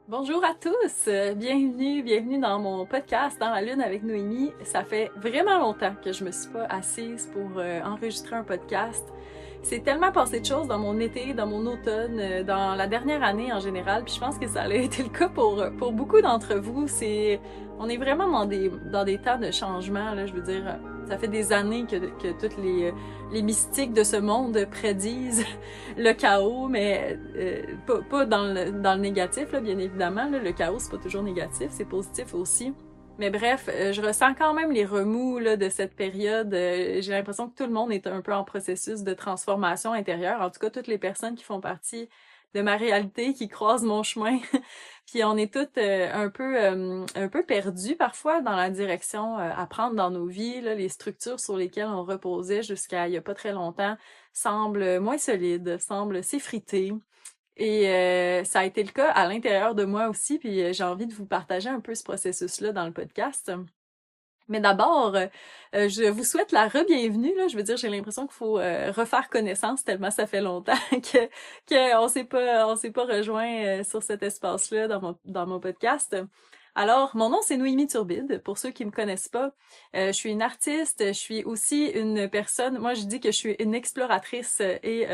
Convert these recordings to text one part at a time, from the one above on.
Bonjour à tous, bienvenue dans mon podcast Dans la Lune avec Noémie. Ça fait vraiment longtemps que je me suis pas assise pour enregistrer un podcast. C'est tellement passé de choses dans mon été, dans mon automne, dans la dernière année en général, puis je pense que ça a été le cas pour beaucoup d'entre vous. On est vraiment dans des temps de changement, là, je veux dire, ça fait des années que toutes les mystiques de ce monde prédisent le chaos, mais pas dans le négatif, là, bien évidemment. Là, le chaos, c'est pas toujours négatif, c'est positif aussi. Mais bref, je ressens quand même les remous là, de cette période. J'ai l'impression que tout le monde est un peu en processus de transformation intérieure. En tout cas, toutes les personnes qui font partie de ma réalité, qui croisent mon chemin. Puis on est toutes un peu perdus parfois dans la direction à prendre dans nos vies. Là, les structures sur lesquelles on reposait jusqu'à il y a pas très longtemps semblent moins solides, semblent s'effriter. Et ça a été le cas à l'intérieur de moi aussi, puis j'ai envie de vous partager un peu ce processus-là dans le podcast. Mais d'abord, je vous souhaite la re-bienvenue, là. Je veux dire, j'ai l'impression qu'il faut refaire connaissance tellement ça fait longtemps que on s'est pas rejoint sur cet espace-là dans mon podcast. Alors, mon nom c'est Noémie Turbide. Pour ceux qui me connaissent pas, je suis une artiste. Je suis aussi une personne. Moi, je dis que je suis une exploratrice et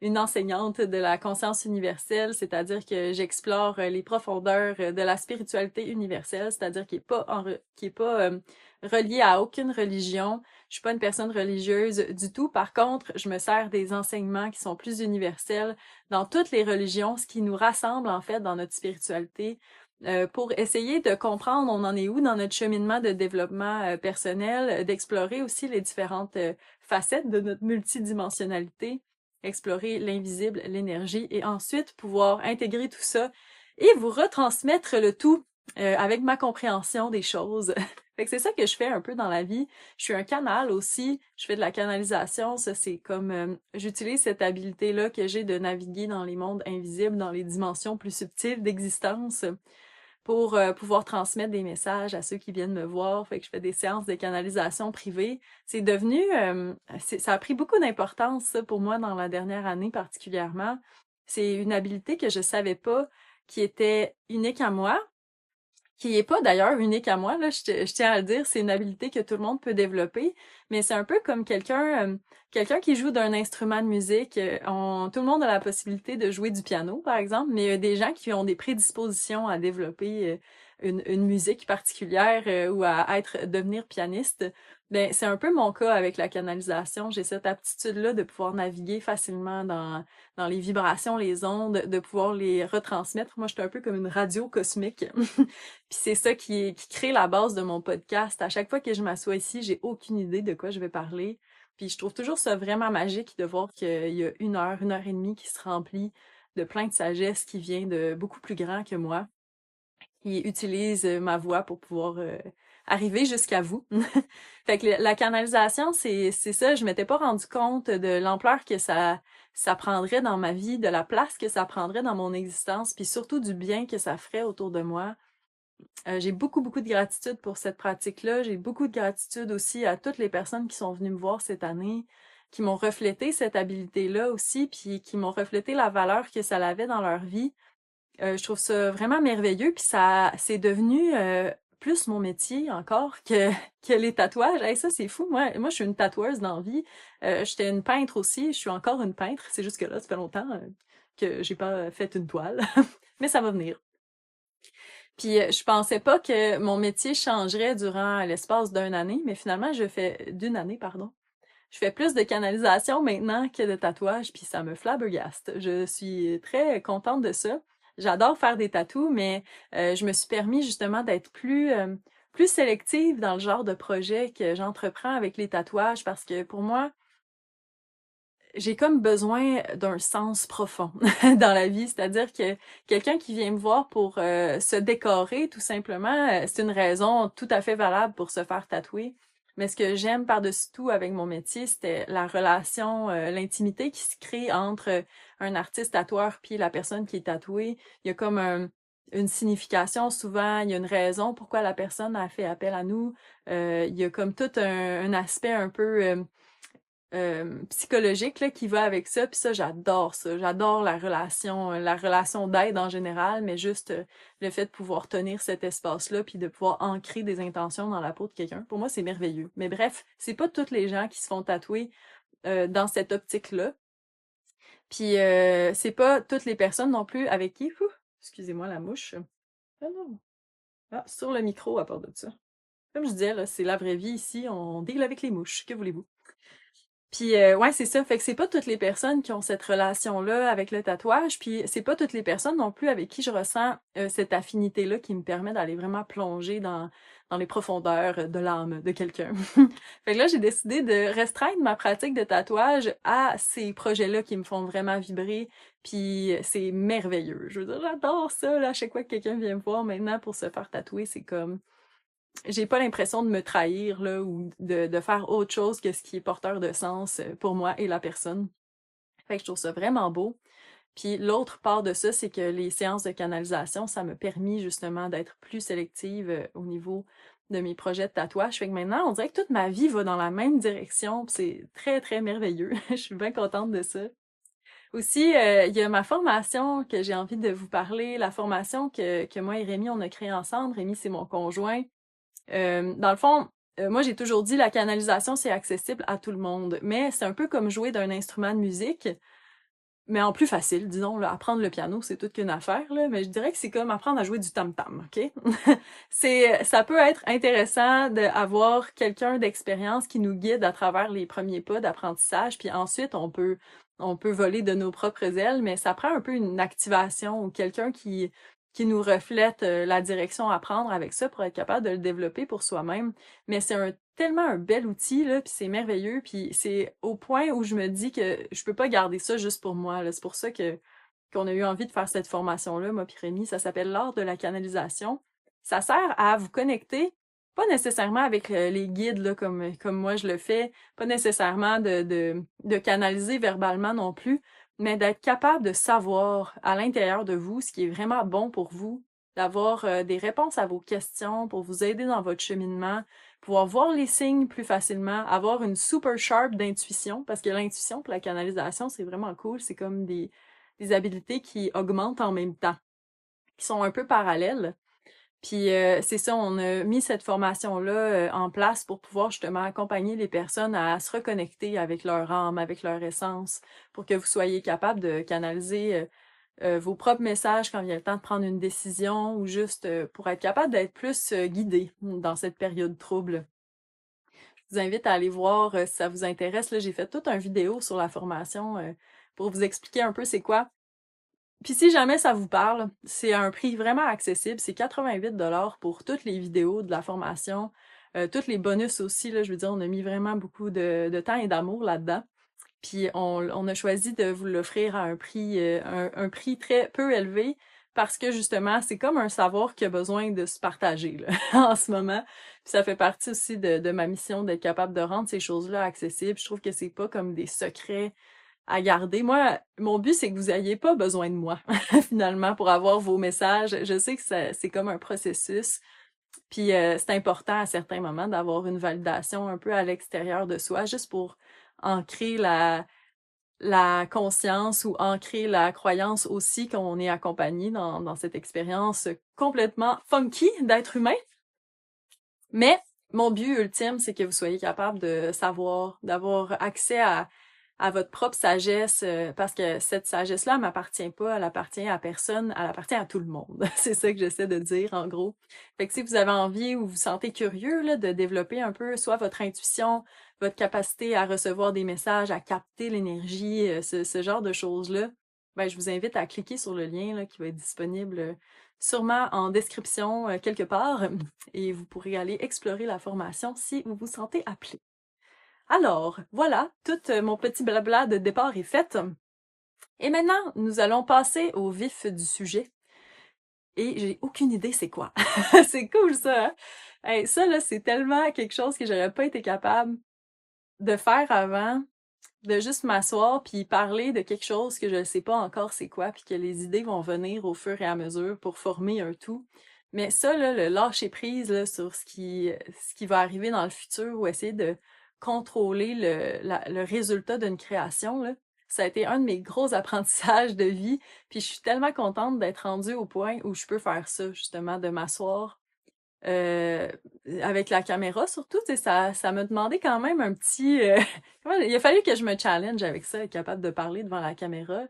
une enseignante de la conscience universelle, c'est-à-dire que j'explore les profondeurs de la spiritualité universelle, c'est-à-dire qui est pas reliée à aucune religion. Je suis pas une personne religieuse du tout. Par contre, je me sers des enseignements qui sont plus universels dans toutes les religions, ce qui nous rassemble en fait dans notre spiritualité, pour essayer de comprendre on en est où dans notre cheminement de développement personnel, d'explorer aussi les différentes facettes de notre multidimensionnalité, explorer l'invisible, l'énergie, et ensuite pouvoir intégrer tout ça et vous retransmettre le tout avec ma compréhension des choses. Fait que c'est ça que je fais un peu dans la vie. Je suis un canal aussi, je fais de la canalisation, ça c'est comme j'utilise cette habilité-là que j'ai de naviguer dans les mondes invisibles, dans les dimensions plus subtiles d'existence pour pouvoir transmettre des messages à ceux qui viennent me voir. Fait que je fais des séances de canalisation privée. C'est devenu ça a pris beaucoup d'importance ça, pour moi dans la dernière année particulièrement. C'est une habilité que je savais pas qui était unique à moi, qui est pas d'ailleurs unique à moi, là, je tiens à le dire, c'est une habileté que tout le monde peut développer, mais c'est un peu comme quelqu'un qui joue d'un instrument de musique. Tout le monde a la possibilité de jouer du piano, par exemple, mais il y a des gens qui ont des prédispositions à développer une musique particulière ou à devenir pianiste. Ben, c'est un peu mon cas avec la canalisation. J'ai cette aptitude-là de pouvoir naviguer facilement dans les vibrations, les ondes, de pouvoir les retransmettre. Moi, je suis un peu comme une radio cosmique. Puis c'est ça qui crée la base de mon podcast. À chaque fois que je m'assois ici, j'ai aucune idée de quoi je vais parler. Puis je trouve toujours ça vraiment magique de voir qu'il y a une heure et demie qui se remplit de plein de sagesse qui vient de beaucoup plus grand que moi, qui utilise ma voix pour pouvoir arriver jusqu'à vous. Fait que la canalisation, c'est ça. Je m'étais pas rendu compte de l'ampleur que ça prendrait dans ma vie, de la place que ça prendrait dans mon existence, puis surtout du bien que ça ferait autour de moi. J'ai beaucoup de gratitude pour cette pratique-là. J'ai beaucoup de gratitude aussi à toutes les personnes qui sont venues me voir cette année, qui m'ont reflété cette habilité-là aussi, puis qui m'ont reflété la valeur que ça avait dans leur vie. Je trouve ça vraiment merveilleux, puis ça c'est devenu plus mon métier encore que les tatouages. Hey, ça, c'est fou. Moi, je suis une tatoueuse dans la vie. J'étais une peintre aussi. Je suis encore une peintre. C'est juste que là, ça fait longtemps que j'ai pas fait une toile. Mais ça va venir. Puis je pensais pas que mon métier changerait durant l'espace d'une année, mais finalement d'une année, pardon. Je fais plus de canalisation maintenant que de tatouage, puis ça me flabbergaste. Je suis très contente de ça. J'adore faire des tatous, mais je me suis permis justement d'être plus sélective dans le genre de projet que j'entreprends avec les tatouages parce que pour moi, j'ai comme besoin d'un sens profond dans la vie, c'est-à-dire que quelqu'un qui vient me voir pour se décorer, tout simplement, c'est une raison tout à fait valable pour se faire tatouer. Mais ce que j'aime par-dessus tout avec mon métier, c'était la relation, l'intimité qui se crée entre un artiste tatoueur puis la personne qui est tatouée. Il y a comme une signification souvent, il y a une raison pourquoi la personne a fait appel à nous. Il y a comme tout un aspect un peu psychologique là, qui va avec ça. Puis ça, j'adore ça. J'adore la relation d'aide en général, mais juste le fait de pouvoir tenir cet espace-là, puis de pouvoir ancrer des intentions dans la peau de quelqu'un. Pour moi, c'est merveilleux. Mais bref, c'est pas toutes les gens qui se font tatouer dans cette optique-là. Puis c'est pas toutes les personnes non plus avec qui... excusez-moi la mouche. Ah non. Ah, sur le micro à part de ça. Comme je disais, là, c'est la vraie vie ici, on deal avec les mouches. Que voulez-vous? Puis ouais, c'est ça. Fait que c'est pas toutes les personnes qui ont cette relation-là avec le tatouage, puis c'est pas toutes les personnes non plus avec qui je ressens cette affinité-là qui me permet d'aller vraiment plonger dans les profondeurs de l'âme de quelqu'un. Fait que là, j'ai décidé de restreindre ma pratique de tatouage à ces projets-là qui me font vraiment vibrer, puis c'est merveilleux. Je veux dire, j'adore ça, là, à chaque fois que quelqu'un vient me voir maintenant pour se faire tatouer, c'est comme j'ai pas l'impression de me trahir là ou de faire autre chose que ce qui est porteur de sens pour moi et la personne. Fait que je trouve ça vraiment beau. Puis l'autre part de ça, c'est que les séances de canalisation, ça m'a permis justement d'être plus sélective au niveau de mes projets de tatouage. Fait que maintenant, on dirait que toute ma vie va dans la même direction. Puis c'est très, très merveilleux. Je suis bien contente de ça. Aussi, il y a ma formation que j'ai envie de vous parler, la formation que moi et Rémi, on a créée ensemble. Rémi, c'est mon conjoint. Dans le fond, moi j'ai toujours dit la canalisation c'est accessible à tout le monde, mais c'est un peu comme jouer d'un instrument de musique, mais en plus facile, disons. Là, apprendre le piano c'est toute qu'une affaire, là, mais je dirais que c'est comme apprendre à jouer du tam-tam, ok? Ça peut être intéressant d'avoir quelqu'un d'expérience qui nous guide à travers les premiers pas d'apprentissage, puis ensuite on peut voler de nos propres ailes, mais ça prend un peu une activation ou quelqu'un qui nous reflète la direction à prendre avec ça pour être capable de le développer pour soi-même. Mais c'est tellement un bel outil, là, puis c'est merveilleux, puis c'est au point où je me dis que je peux pas garder ça juste pour moi, là. C'est pour ça qu'on a eu envie de faire cette formation-là, moi puis Rémi. Ça s'appelle l'art de la canalisation. Ça sert à vous connecter, pas nécessairement avec les guides, là, comme moi je le fais, pas nécessairement de canaliser verbalement non plus, mais d'être capable de savoir à l'intérieur de vous ce qui est vraiment bon pour vous, d'avoir des réponses à vos questions pour vous aider dans votre cheminement, pouvoir voir les signes plus facilement, avoir une super sharp d'intuition, parce que l'intuition pour la canalisation, c'est vraiment cool, c'est comme des habiletés qui augmentent en même temps, qui sont un peu parallèles. Puis c'est ça, on a mis cette formation-là en place pour pouvoir justement accompagner les personnes à se reconnecter avec leur âme, avec leur essence, pour que vous soyez capable de canaliser vos propres messages quand vient le temps de prendre une décision ou juste pour être capable d'être plus guidé dans cette période trouble. Je vous invite à aller voir si ça vous intéresse. Là, j'ai fait toute une vidéo sur la formation pour vous expliquer un peu c'est quoi. Puis si jamais ça vous parle, c'est à un prix vraiment accessible. C'est 88$ pour toutes les vidéos de la formation, tous les bonus aussi. Là, je veux dire, on a mis vraiment beaucoup de temps et d'amour là-dedans. Puis on a choisi de vous l'offrir à un prix très peu élevé parce que justement, c'est comme un savoir qui a besoin de se partager là, en ce moment. Puis ça fait partie aussi de ma mission d'être capable de rendre ces choses-là accessibles. Je trouve que c'est pas comme des secrets à garder. Moi, mon but, c'est que vous ayez pas besoin de moi, finalement, pour avoir vos messages. Je sais que c'est comme un processus. Puis c'est important à certains moments d'avoir une validation un peu à l'extérieur de soi, juste pour ancrer la conscience ou ancrer la croyance aussi qu'on est accompagné dans cette expérience complètement funky d'être humain. Mais mon but ultime, c'est que vous soyez capable de savoir, d'avoir accès à votre propre sagesse, parce que cette sagesse-là, elle m'appartient pas, elle appartient à personne, elle appartient à tout le monde. C'est ça que j'essaie de dire, en gros. Fait que si vous avez envie ou vous sentez curieux, là, de développer un peu soit votre intuition, votre capacité à recevoir des messages, à capter l'énergie, ce genre de choses-là, ben, je vous invite à cliquer sur le lien, là, qui va être disponible sûrement en description quelque part, et vous pourrez aller explorer la formation si vous vous sentez appelé. Alors, voilà, tout mon petit blabla de départ est fait. Et maintenant, nous allons passer au vif du sujet. Et j'ai aucune idée c'est quoi. C'est cool ça, hein? Hey, ça, là, c'est tellement quelque chose que j'aurais pas été capable de faire avant, de juste m'asseoir puis parler de quelque chose que je ne sais pas encore c'est quoi, puis que les idées vont venir au fur et à mesure pour former un tout. Mais ça, là, le lâcher prise là, sur ce qui va arriver dans le futur ou essayer de contrôler le résultat d'une création, là. Ça a été un de mes gros apprentissages de vie, puis je suis tellement contente d'être rendue au point où je peux faire ça, justement, de m'asseoir euh, avec la caméra surtout, tu sais, ça m'a demandé quand même un petit... il a fallu que je me challenge avec ça, être capable de parler devant la caméra.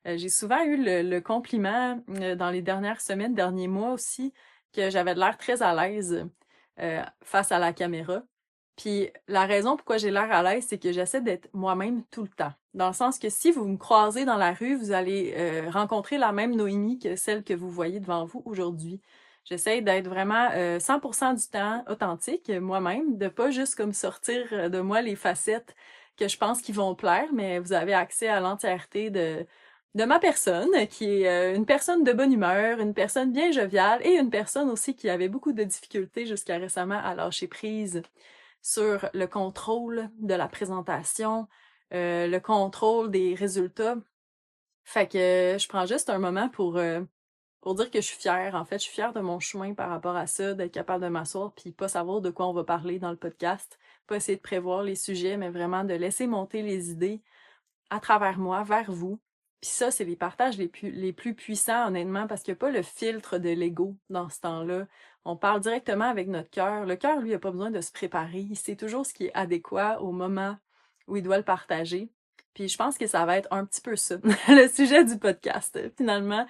J'ai souvent eu le compliment dans les dernières semaines, derniers mois aussi, que j'avais de l'air très à l'aise face à la caméra. Puis la raison pourquoi j'ai l'air à l'aise, c'est que j'essaie d'être moi-même tout le temps. Dans le sens que si vous me croisez dans la rue, vous allez rencontrer la même Noémie que celle que vous voyez devant vous aujourd'hui. J'essaie d'être vraiment 100% du temps authentique, moi-même, de pas juste comme sortir de moi les facettes que je pense qui vont plaire, mais vous avez accès à l'entièreté de ma personne, qui est une personne de bonne humeur, une personne bien joviale et une personne aussi qui avait beaucoup de difficultés jusqu'à récemment à lâcher prise sur le contrôle de la présentation, le contrôle des résultats. Fait que je prends juste un moment pour dire que je suis fière. En fait, je suis fière de mon chemin par rapport à ça, d'être capable de m'asseoir puis pas savoir de quoi on va parler dans le podcast, pas essayer de prévoir les sujets, mais vraiment de laisser monter les idées à travers moi, vers vous. Puis ça, c'est les partages les plus puissants, honnêtement, parce qu'il n'y a pas le filtre de l'ego dans ce temps-là. On parle directement avec notre cœur. Le cœur, lui, n'a pas besoin de se préparer. Il sait toujours ce qui est adéquat au moment où il doit le partager. Puis je pense que ça va être un petit peu ça, le sujet du podcast, finalement.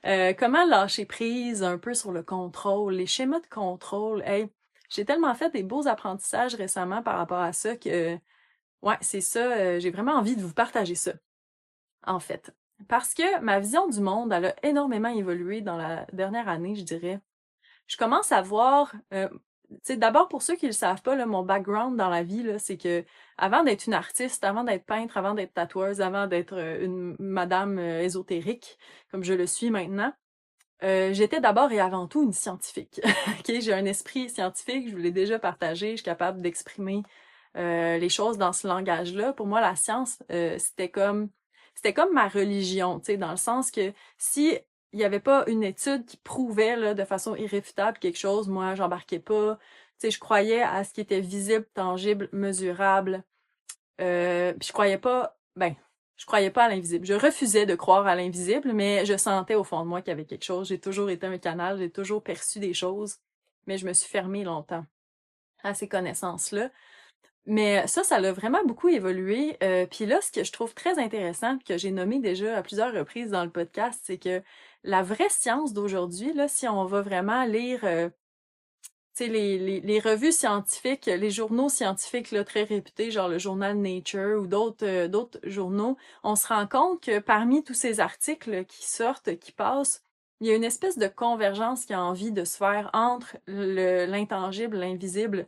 Comment lâcher prise un peu sur le contrôle, les schémas de contrôle. Hey, j'ai tellement fait des beaux apprentissages récemment par rapport à ça que, ouais, c'est ça, j'ai vraiment envie de vous partager ça, en fait. Parce que ma vision du monde, elle a énormément évolué dans la dernière année, je dirais. Je commence à voir, tu sais, d'abord pour ceux qui le savent pas, là, mon background dans la vie, là, c'est que avant d'être une artiste, avant d'être peintre, avant d'être tatoueuse, avant d'être une madame ésotérique, comme je le suis maintenant, j'étais d'abord et avant tout une scientifique. Ok, j'ai un esprit scientifique, je vous l'ai déjà partagé, je suis capable d'exprimer les choses dans ce langage-là. Pour moi, la science, c'était comme ma religion, tu sais, dans le sens que si il n'y avait pas une étude qui prouvait là, de façon irréfutable quelque chose, moi, j'embarquais pas. Tu sais, je croyais à ce qui était visible, tangible, mesurable. Puis je croyais pas à l'invisible. Je refusais de croire à l'invisible, mais je sentais au fond de moi qu'il y avait quelque chose. J'ai toujours été un canal, j'ai toujours perçu des choses, mais je me suis fermée longtemps à ces connaissances-là. Mais ça l'a vraiment beaucoup évolué. Puis là, ce que je trouve très intéressant, que j'ai nommé déjà à plusieurs reprises dans le podcast, c'est que la vraie science d'aujourd'hui, là, si on va vraiment lire tu sais, les revues scientifiques, les journaux scientifiques là, très réputés, genre le journal Nature ou d'autres journaux, on se rend compte que parmi tous ces articles qui sortent, qui passent, il y a une espèce de convergence qui a envie de se faire entre l'intangible, l'invisible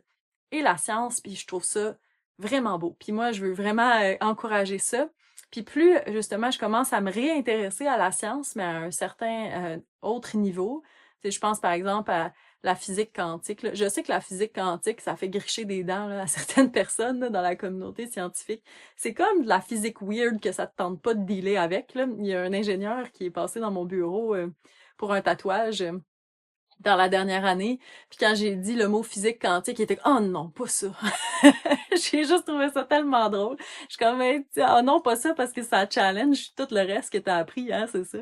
et la science, puis je trouve ça vraiment beau. Puis moi, je veux vraiment encourager ça. Puis plus, justement, je commence à me réintéresser à la science, mais à un certain autre niveau. Tu sais, je pense par exemple à la physique quantique, là. Je sais que la physique quantique, ça fait gricher des dents là, à certaines personnes là, dans la communauté scientifique. C'est comme de la physique weird que ça te tente pas de dealer avec. Là. Il y a un ingénieur qui est passé dans mon bureau pour un tatouage dans la dernière année. Puis quand j'ai dit le mot physique quantique, il était « Oh non, pas ça! » J'ai juste trouvé ça tellement drôle. Je suis comme « Oh non, pas ça, parce que ça challenge tout le reste que t'as appris, hein, c'est ça. »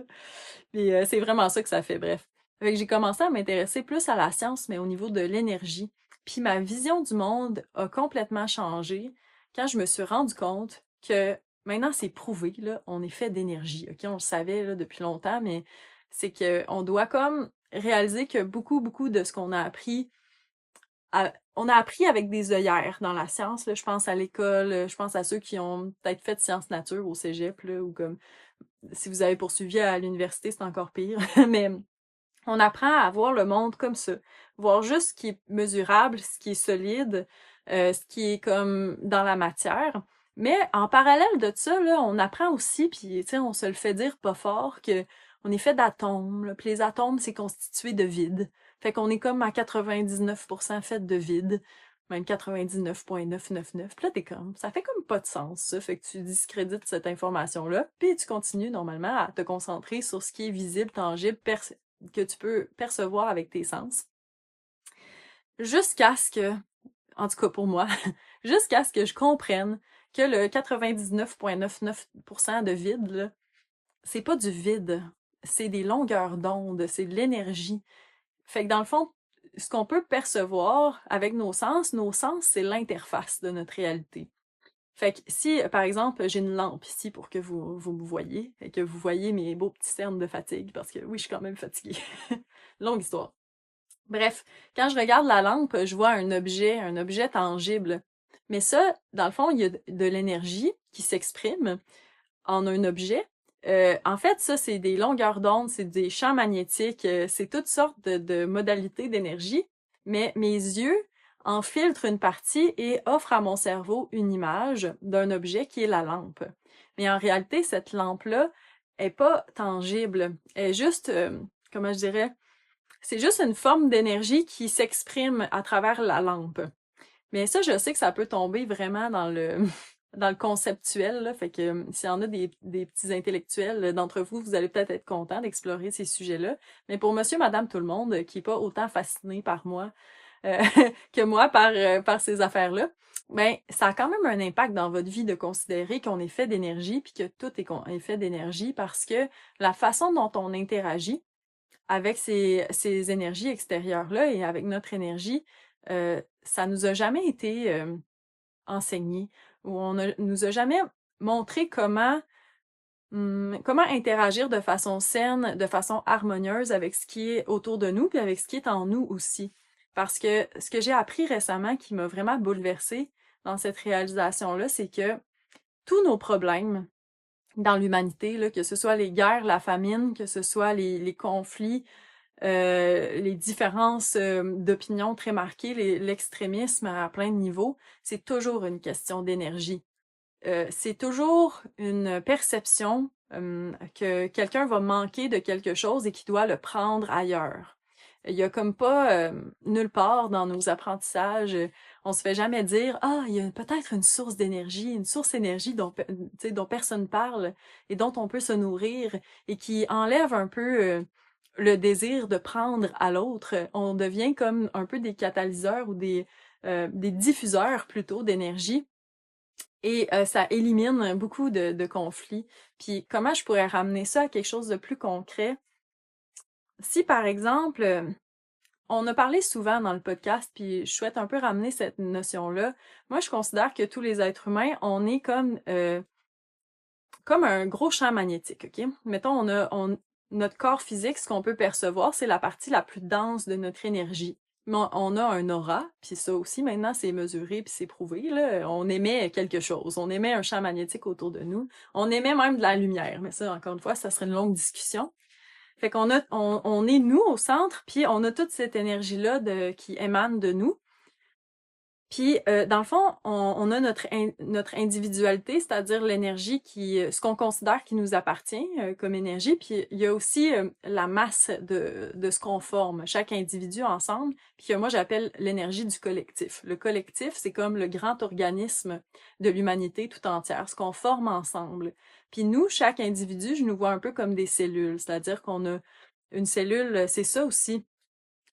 Puis c'est vraiment ça que ça fait, bref. Fait que j'ai commencé à m'intéresser plus à la science, mais au niveau de l'énergie. Puis ma vision du monde a complètement changé quand je me suis rendu compte que maintenant c'est prouvé, là, on est fait d'énergie. OK, on le savait là, depuis longtemps, mais c'est que on doit comme réaliser que beaucoup de ce qu'on a appris, on a appris avec des œillères dans la science. Là, je pense à l'école, je pense à ceux qui ont peut-être fait sciences nature au cégep, là, ou comme si vous avez poursuivi à l'université, c'est encore pire. Mais on apprend à voir le monde comme ça. Voir juste ce qui est mesurable, ce qui est solide, ce qui est comme dans la matière. Mais en parallèle de ça, là, on apprend aussi, puis on se le fait dire pas fort, que on est fait d'atomes. Là, puis les atomes, c'est constitué de vide. Fait qu'on est comme à 99% fait de vide. Même 99,999. Puis là, t'es comme, ça fait comme pas de sens, ça. Fait que tu discrédites cette information-là, puis tu continues normalement à te concentrer sur ce qui est visible, tangible, que tu peux percevoir avec tes sens. Jusqu'à ce que, en tout cas pour moi, jusqu'à ce que je comprenne que le 99,99% de vide, là, c'est pas du vide, c'est des longueurs d'onde, c'est de l'énergie. Fait que dans le fond, ce qu'on peut percevoir avec nos sens, c'est l'interface de notre réalité. Fait que si, par exemple, j'ai une lampe ici pour que vous me voyez, et que vous voyez mes beaux petits cernes de fatigue, parce que oui, je suis quand même fatiguée. Longue histoire. Bref, quand je regarde la lampe, je vois un objet tangible. Mais ça, dans le fond, il y a de l'énergie qui s'exprime en un objet. En fait, ça, c'est des longueurs d'onde, c'est des champs magnétiques, c'est toutes sortes de modalités d'énergie, mais mes yeux en filtrent une partie et offrent à mon cerveau une image d'un objet qui est la lampe. Mais en réalité, cette lampe-là est pas tangible. Elle est juste, comment je dirais, c'est juste une forme d'énergie qui s'exprime à travers la lampe. Mais ça, je sais que ça peut tomber vraiment dans le dans le conceptuel, là. Fait que s'il y en a des petits intellectuels d'entre vous, vous allez peut-être être contents d'explorer ces sujets-là. Mais pour monsieur, madame, tout le monde, qui est pas autant fasciné par moi euh, que moi par ces affaires-là, ben ça a quand même un impact dans votre vie de considérer qu'on est fait d'énergie puis que tout est fait d'énergie parce que la façon dont on interagit avec ces énergies extérieures-là et avec notre énergie, ça nous a jamais été enseigné, ou nous a jamais montré comment interagir de façon saine, de façon harmonieuse avec ce qui est autour de nous, puis avec ce qui est en nous aussi. Parce que ce que j'ai appris récemment qui m'a vraiment bouleversée dans cette réalisation-là, c'est que tous nos problèmes dans l'humanité, là, que ce soit les guerres, la famine, que ce soit les conflits, les différences d'opinion très marquées, l'extrémisme à plein de niveaux, c'est toujours une question d'énergie. C'est toujours une perception que quelqu'un va manquer de quelque chose et qu'il doit le prendre ailleurs. Il y a comme pas nulle part dans nos apprentissages, on se fait jamais dire ah il y a peut-être une source d'énergie, une source d'énergie dont personne parle et dont on peut se nourrir et qui enlève un peu le désir de prendre à l'autre. On devient comme un peu des catalyseurs ou des diffuseurs plutôt d'énergie. Et ça élimine beaucoup de conflits. Puis comment je pourrais ramener ça à quelque chose de plus concret? Si par exemple, on a parlé souvent dans le podcast, puis je souhaite un peu ramener cette notion-là. Moi, je considère que tous les êtres humains, on est comme un gros champ magnétique, OK? Mettons, notre corps physique, ce qu'on peut percevoir, c'est la partie la plus dense de notre énergie. Mais on a un aura, puis ça aussi, maintenant, c'est mesuré puis c'est prouvé, là. On émet quelque chose. On émet un champ magnétique autour de nous. On émet même de la lumière. Mais ça, encore une fois, ça serait une longue discussion. Fait on est nous au centre, puis on a toute cette énergie-là qui émane de nous. Puis, dans le fond, on a notre individualité, c'est-à-dire l'énergie ce qu'on considère qui nous appartient comme énergie. Puis, il y a aussi la masse de ce qu'on forme, chaque individu ensemble. Puis, moi, j'appelle l'énergie du collectif. Le collectif, c'est comme le grand organisme de l'humanité tout entière, ce qu'on forme ensemble. Puis, nous, chaque individu, je nous vois un peu comme des cellules, c'est-à-dire qu'on a une cellule, c'est ça aussi.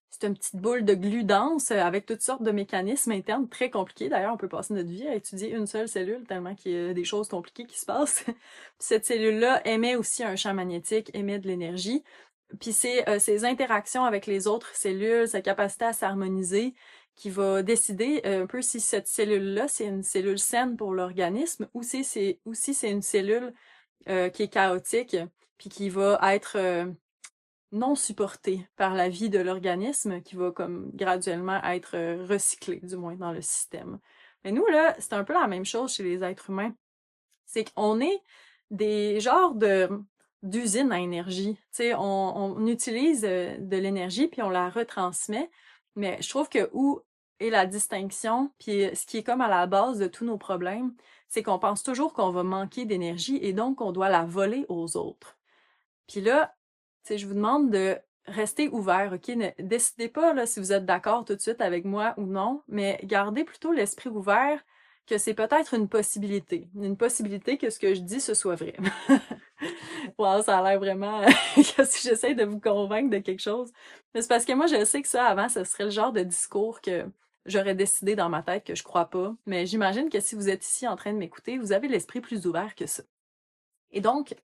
C'est une petite boule de glu dense avec toutes sortes de mécanismes internes très compliqués. D'ailleurs, on peut passer notre vie à étudier une seule cellule tellement qu'il y a des choses compliquées qui se passent. Puis cette cellule-là émet aussi un champ magnétique, émet de l'énergie. Puis c'est ces interactions avec les autres cellules, sa capacité à s'harmoniser, qui va décider un peu si cette cellule-là, c'est une cellule saine pour l'organisme ou si c'est une cellule qui est chaotique, puis qui va être non supportée par la vie de l'organisme qui va comme graduellement être recyclée, du moins dans le système. Mais nous, là, c'est un peu la même chose chez les êtres humains. C'est qu'on est des genres d'usines à énergie. Tu sais, on utilise de l'énergie puis on la retransmet, mais je trouve que où est la distinction, puis ce qui est comme à la base de tous nos problèmes, c'est qu'on pense toujours qu'on va manquer d'énergie et donc qu'on doit la voler aux autres. Puis là, tu sais, je vous demande de rester ouvert, OK? Ne décidez pas là, si vous êtes d'accord tout de suite avec moi ou non, mais gardez plutôt l'esprit ouvert que c'est peut-être une possibilité. Une possibilité que ce que je dis, ce soit vrai. Wow, ça a l'air vraiment que si j'essaie de vous convaincre de quelque chose. Mais c'est parce que moi, je sais que ça, avant, ce serait le genre de discours que j'aurais décidé dans ma tête que je crois pas. Mais j'imagine que si vous êtes ici en train de m'écouter, vous avez l'esprit plus ouvert que ça. Et donc,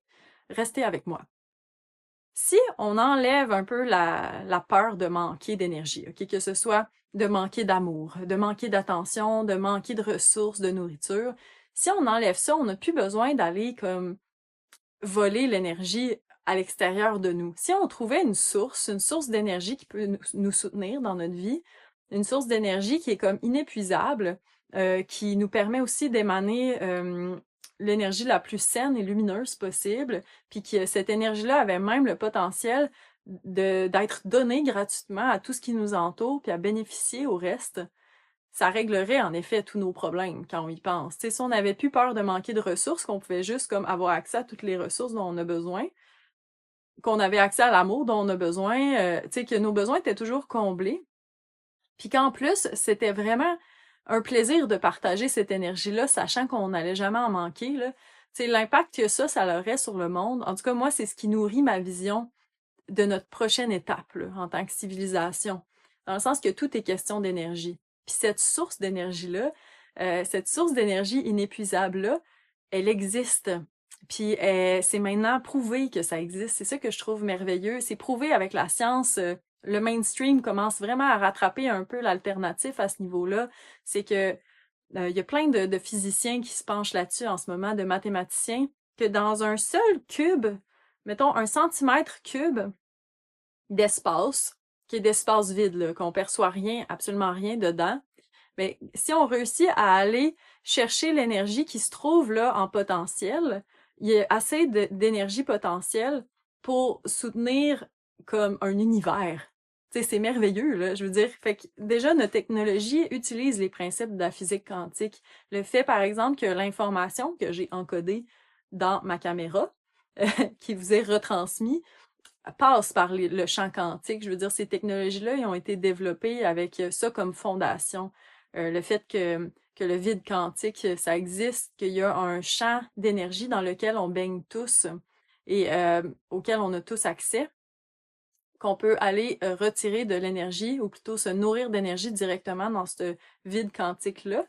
restez avec moi. Si on enlève un peu la peur de manquer d'énergie, ok, que ce soit de manquer d'amour, de manquer d'attention, de manquer de ressources, de nourriture, si on enlève ça, on n'a plus besoin d'aller comme voler l'énergie à l'extérieur de nous. Si on trouvait une source d'énergie qui peut nous soutenir dans notre vie, une source d'énergie qui est comme inépuisable, qui nous permet aussi d'émaner l'énergie la plus saine et lumineuse possible, puis que cette énergie-là avait même le potentiel d'être donnée gratuitement à tout ce qui nous entoure, puis à bénéficier au reste, ça réglerait en effet tous nos problèmes quand on y pense. T'sais, si on n'avait plus peur de manquer de ressources, qu'on pouvait juste comme avoir accès à toutes les ressources dont on a besoin, qu'on avait accès à l'amour dont on a besoin, que nos besoins étaient toujours comblés, puis qu'en plus, c'était vraiment un plaisir de partager cette énergie-là, sachant qu'on n'allait jamais en manquer, là. T'sais, l'impact que ça aurait sur le monde, en tout cas, moi, c'est ce qui nourrit ma vision de notre prochaine étape là, en tant que civilisation, dans le sens que tout est question d'énergie. Puis cette source d'énergie-là, cette source d'énergie inépuisable-là, elle existe. Puis c'est maintenant prouvé que ça existe. C'est ça que je trouve merveilleux. C'est prouvé avec la science. Le mainstream commence vraiment à rattraper un peu l'alternative à ce niveau-là. C'est que il y a plein de physiciens qui se penchent là-dessus en ce moment, de mathématiciens, que dans un seul cube, mettons un centimètre cube d'espace, qui est d'espace vide, là, qu'on perçoit rien, absolument rien dedans, mais si on réussit à aller chercher l'énergie qui se trouve là en potentiel, il y a assez d'énergie potentielle pour soutenir comme un univers. Tu sais, c'est merveilleux, là, je veux dire. Fait que déjà, notre technologie utilise les principes de la physique quantique. Le fait, par exemple, que l'information que j'ai encodée dans ma caméra, qui vous est retransmise, passe par le champ quantique. Je veux dire, ces technologies-là, ils ont été développées avec ça comme fondation. Le fait que le vide quantique, ça existe, qu'il y a un champ d'énergie dans lequel on baigne tous et auquel on a tous accès, qu'on peut aller retirer de l'énergie ou plutôt se nourrir d'énergie directement dans ce vide quantique-là.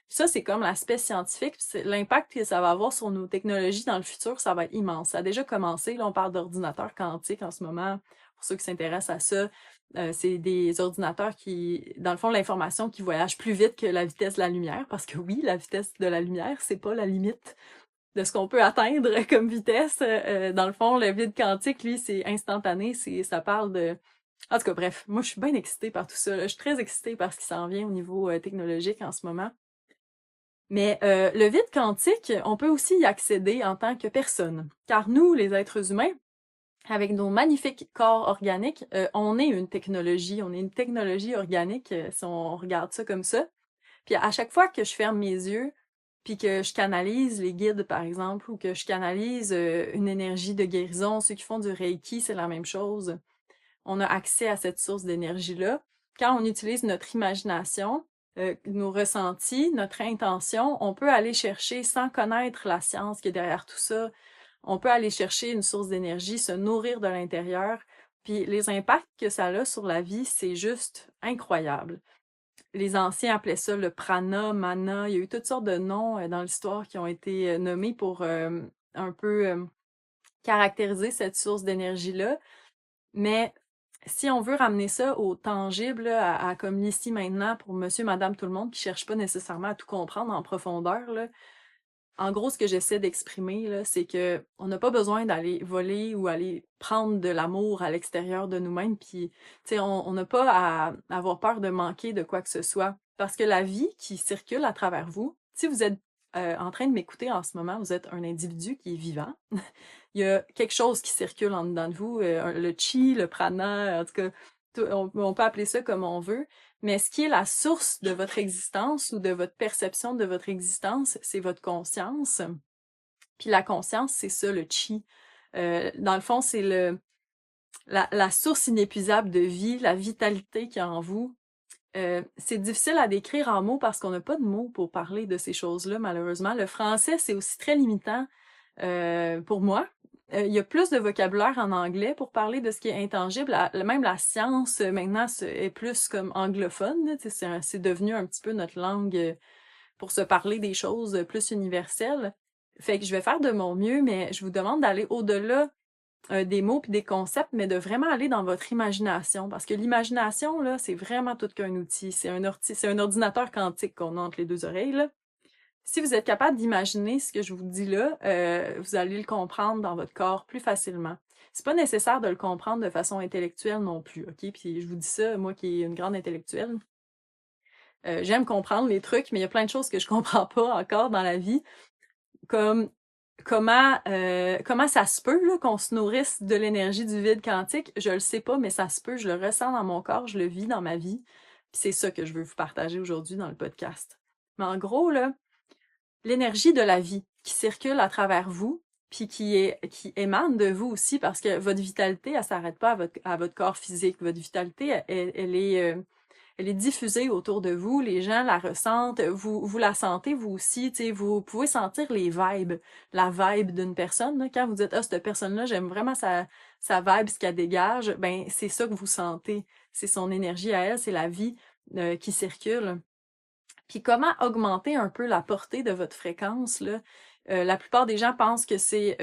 Ça, c'est comme l'aspect scientifique. L'impact que ça va avoir sur nos technologies dans le futur, ça va être immense. Ça a déjà commencé. Là, on parle d'ordinateurs quantiques en ce moment. Pour ceux qui s'intéressent à ça, c'est des ordinateurs qui, dans le fond, l'information qui voyage plus vite que la vitesse de la lumière. Parce que oui, la vitesse de la lumière, c'est pas la limite de ce qu'on peut atteindre comme vitesse. Dans le fond, le vide quantique, lui, c'est instantané. Ça parle de... En tout cas, bref, moi, je suis bien excitée par tout ça, là. Je suis très excitée par ce qui s'en vient au niveau technologique en ce moment. Mais le vide quantique, on peut aussi y accéder en tant que personne. Car nous, les êtres humains, avec nos magnifiques corps organiques, on est une technologie organique, si on regarde ça comme ça. Puis à chaque fois que je ferme mes yeux, puis que je canalise les guides, par exemple, ou que je canalise une énergie de guérison, ceux qui font du Reiki, c'est la même chose. On a accès à cette source d'énergie-là. Quand on utilise notre imagination, nos ressentis, notre intention, on peut aller chercher, sans connaître la science qui est derrière tout ça, on peut aller chercher une source d'énergie, se nourrir de l'intérieur, puis les impacts que ça a sur la vie, c'est juste incroyable. Les anciens appelaient ça le prana, mana, il y a eu toutes sortes de noms dans l'histoire qui ont été nommés pour un peu caractériser cette source d'énergie-là, mais si on veut ramener ça au tangible, là, à comme l'ici maintenant pour monsieur, madame, tout le monde qui cherche pas nécessairement à tout comprendre en profondeur, là, en gros, ce que j'essaie d'exprimer, là, c'est que on n'a pas besoin d'aller voler ou aller prendre de l'amour à l'extérieur de nous-mêmes, puis, tu sais, on n'a pas à avoir peur de manquer de quoi que ce soit. Parce que la vie qui circule à travers vous, si vous êtes en train de m'écouter en ce moment, vous êtes un individu qui est vivant. Il y a quelque chose qui circule en dedans de vous, le chi, le prana, en tout cas, on peut appeler ça comme on veut, mais ce qui est la source de votre existence ou de votre perception de votre existence, c'est votre conscience. Puis la conscience, c'est ça, le chi. Dans le fond, c'est la source inépuisable de vie, la vitalité qu'il y a en vous. C'est difficile à décrire en mots parce qu'on n'a pas de mots pour parler de ces choses-là, malheureusement. Le français, c'est aussi très limitant pour moi. il y a plus de vocabulaire en anglais pour parler de ce qui est intangible. Même la science, maintenant, est plus comme anglophone, là, c'est devenu un petit peu notre langue pour se parler des choses plus universelles. Fait que je vais faire de mon mieux, mais je vous demande d'aller au-delà des mots puis des concepts, mais de vraiment aller dans votre imagination. Parce que l'imagination, là, c'est vraiment tout qu'un outil. C'est un ordinateur quantique qu'on a entre les deux oreilles, là. Si vous êtes capable d'imaginer ce que je vous dis là, vous allez le comprendre dans votre corps plus facilement. C'est pas nécessaire de le comprendre de façon intellectuelle non plus, ok? Puis je vous dis ça, moi qui est une grande intellectuelle. J'aime comprendre les trucs, mais il y a plein de choses que je comprends pas encore dans la vie, comme comment ça se peut là, qu'on se nourrisse de l'énergie du vide quantique. Je le sais pas, mais ça se peut, je le ressens dans mon corps, je le vis dans ma vie. Puis c'est ça que je veux vous partager aujourd'hui dans le podcast. Mais en gros, là, l'énergie de la vie qui circule à travers vous, puis qui émane de vous aussi, parce que votre vitalité, elle s'arrête pas à votre corps physique. Votre vitalité, elle est diffusée autour de vous, les gens la ressentent, vous la sentez vous aussi, tu sais, vous pouvez sentir les vibes, la vibe d'une personne, là. Quand vous dites ah cette personne-là, j'aime vraiment sa vibe, ce qu'elle dégage, ben c'est ça que vous sentez, c'est son énergie à elle, c'est la vie qui circule. Puis comment augmenter un peu la portée de votre fréquence, là? La plupart des gens pensent que c'est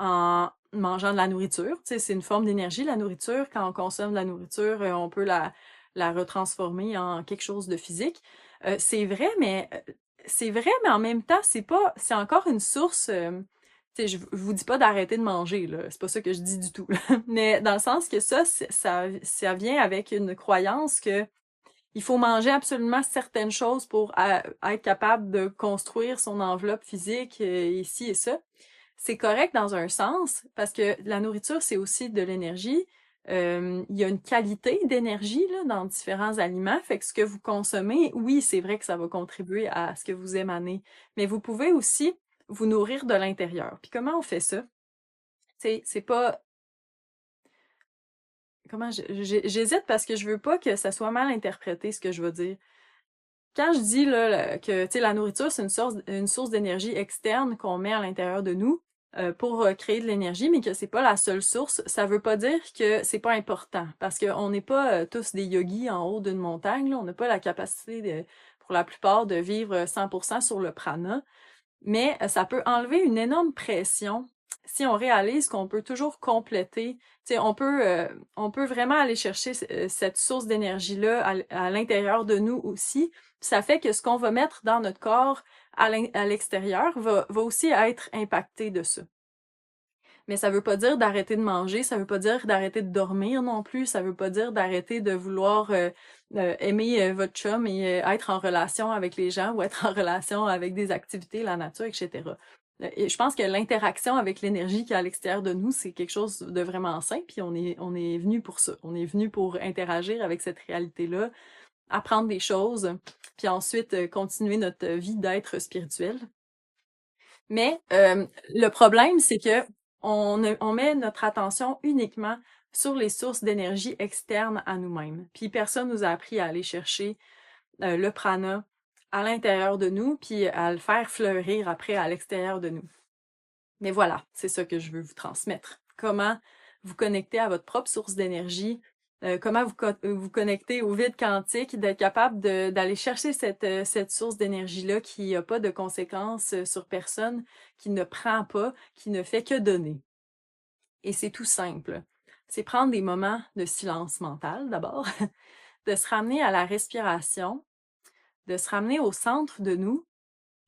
en mangeant de la nourriture. Tu sais, c'est une forme d'énergie, la nourriture. Quand on consomme de la nourriture, on peut la retransformer en quelque chose de physique. C'est vrai, mais en même temps, c'est encore une source. Tu sais, je vous dis pas d'arrêter de manger, là. C'est pas ça que je dis du tout. Mais dans le sens que ça vient avec une croyance que il faut manger absolument certaines choses pour être capable de construire son enveloppe physique, ici et ça. C'est correct dans un sens, parce que la nourriture, c'est aussi de l'énergie. Il y a une qualité d'énergie là, dans différents aliments, fait que ce que vous consommez, oui, c'est vrai que ça va contribuer à ce que vous émanez, mais vous pouvez aussi vous nourrir de l'intérieur. Puis comment on fait ça? C'est pas j'hésite parce que je veux pas que ça soit mal interprété ce que je veux dire. Quand je dis là, que la nourriture, c'est une source d'énergie externe qu'on met à l'intérieur de nous pour créer de l'énergie, mais que c'est pas la seule source, ça veut pas dire que c'est pas important. Parce qu'on n'est pas tous des yogis en haut d'une montagne, là. On n'a pas la capacité pour la plupart de vivre 100% sur le prana. Mais ça peut enlever une énorme pression si on réalise qu'on peut toujours compléter. Tu sais, on peut vraiment aller chercher cette source d'énergie-là à l'intérieur de nous aussi. Ça fait que ce qu'on va mettre dans notre corps à l'extérieur va aussi être impacté de ça. Mais ça veut pas dire d'arrêter de manger, ça veut pas dire d'arrêter de dormir non plus, ça veut pas dire d'arrêter de vouloir aimer votre chum et être en relation avec les gens ou être en relation avec des activités, la nature, etc. Et je pense que l'interaction avec l'énergie qui est à l'extérieur de nous, c'est quelque chose de vraiment sain, puis on est venu pour ça. On est venu pour interagir avec cette réalité-là, apprendre des choses, puis ensuite continuer notre vie d'être spirituel. Mais le problème, c'est que on met notre attention uniquement sur les sources d'énergie externes à nous-mêmes. Puis personne nous a appris à aller chercher le prana à l'intérieur de nous, puis à le faire fleurir après à l'extérieur de nous. Mais voilà, c'est ça que je veux vous transmettre. Comment vous connecter à votre propre source d'énergie, comment vous connecter au vide quantique, d'être capable d'aller chercher cette source d'énergie-là qui n'a pas de conséquences sur personne, qui ne prend pas, qui ne fait que donner. Et c'est tout simple. C'est prendre des moments de silence mental d'abord, de se ramener à la respiration, de se ramener au centre de nous,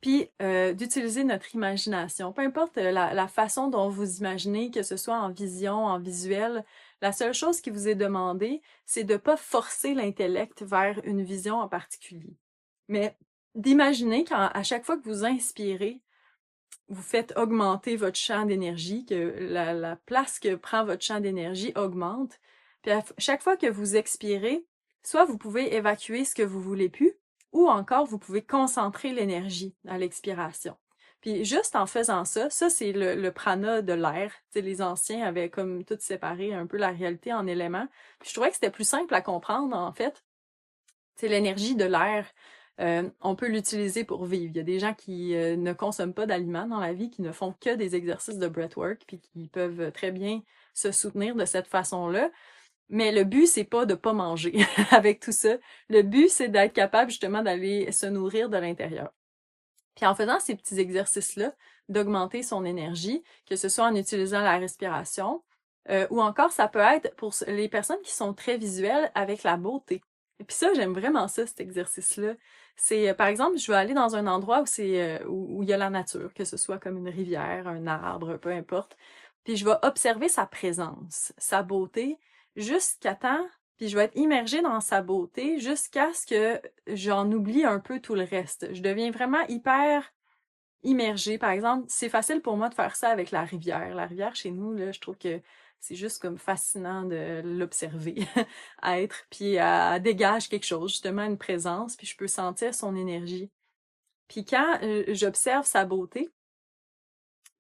puis d'utiliser notre imagination. Peu importe la façon dont vous imaginez, que ce soit en vision, en visuel, la seule chose qui vous est demandée, c'est de ne pas forcer l'intellect vers une vision en particulier. Mais d'imaginer qu'à chaque fois que vous inspirez, vous faites augmenter votre champ d'énergie, que la place que prend votre champ d'énergie augmente. Puis à chaque fois que vous expirez, soit vous pouvez évacuer ce que vous voulez plus, ou encore vous pouvez concentrer l'énergie à l'expiration. Puis juste en faisant ça c'est le prana de l'air. Tu sais, les anciens avaient comme tout séparé un peu la réalité en éléments. Puis je trouvais que c'était plus simple à comprendre en fait. C'est l'énergie de l'air. On peut l'utiliser pour vivre. Il y a des gens qui ne consomment pas d'aliments dans la vie, qui ne font que des exercices de breathwork, puis qui peuvent très bien se soutenir de cette façon-là. Mais le but, c'est pas de pas manger avec tout ça. Le but, c'est d'être capable justement d'aller se nourrir de l'intérieur. Puis en faisant ces petits exercices-là, d'augmenter son énergie, que ce soit en utilisant la respiration, ou encore ça peut être pour les personnes qui sont très visuelles avec la beauté. Et puis ça, j'aime vraiment ça, cet exercice-là. C'est, par exemple, je vais aller dans un endroit où où il y a la nature, que ce soit comme une rivière, un arbre, peu importe. Puis je vais observer sa présence, sa beauté, jusqu'à temps, puis je vais être immergée dans sa beauté jusqu'à ce que j'en oublie un peu tout le reste. Je deviens vraiment hyper immergée. Par exemple, c'est facile pour moi de faire ça avec la rivière. La rivière chez nous, là, je trouve que c'est juste comme fascinant de l'observer, être, puis elle dégage quelque chose, justement une présence, puis je peux sentir son énergie. Puis quand j'observe sa beauté,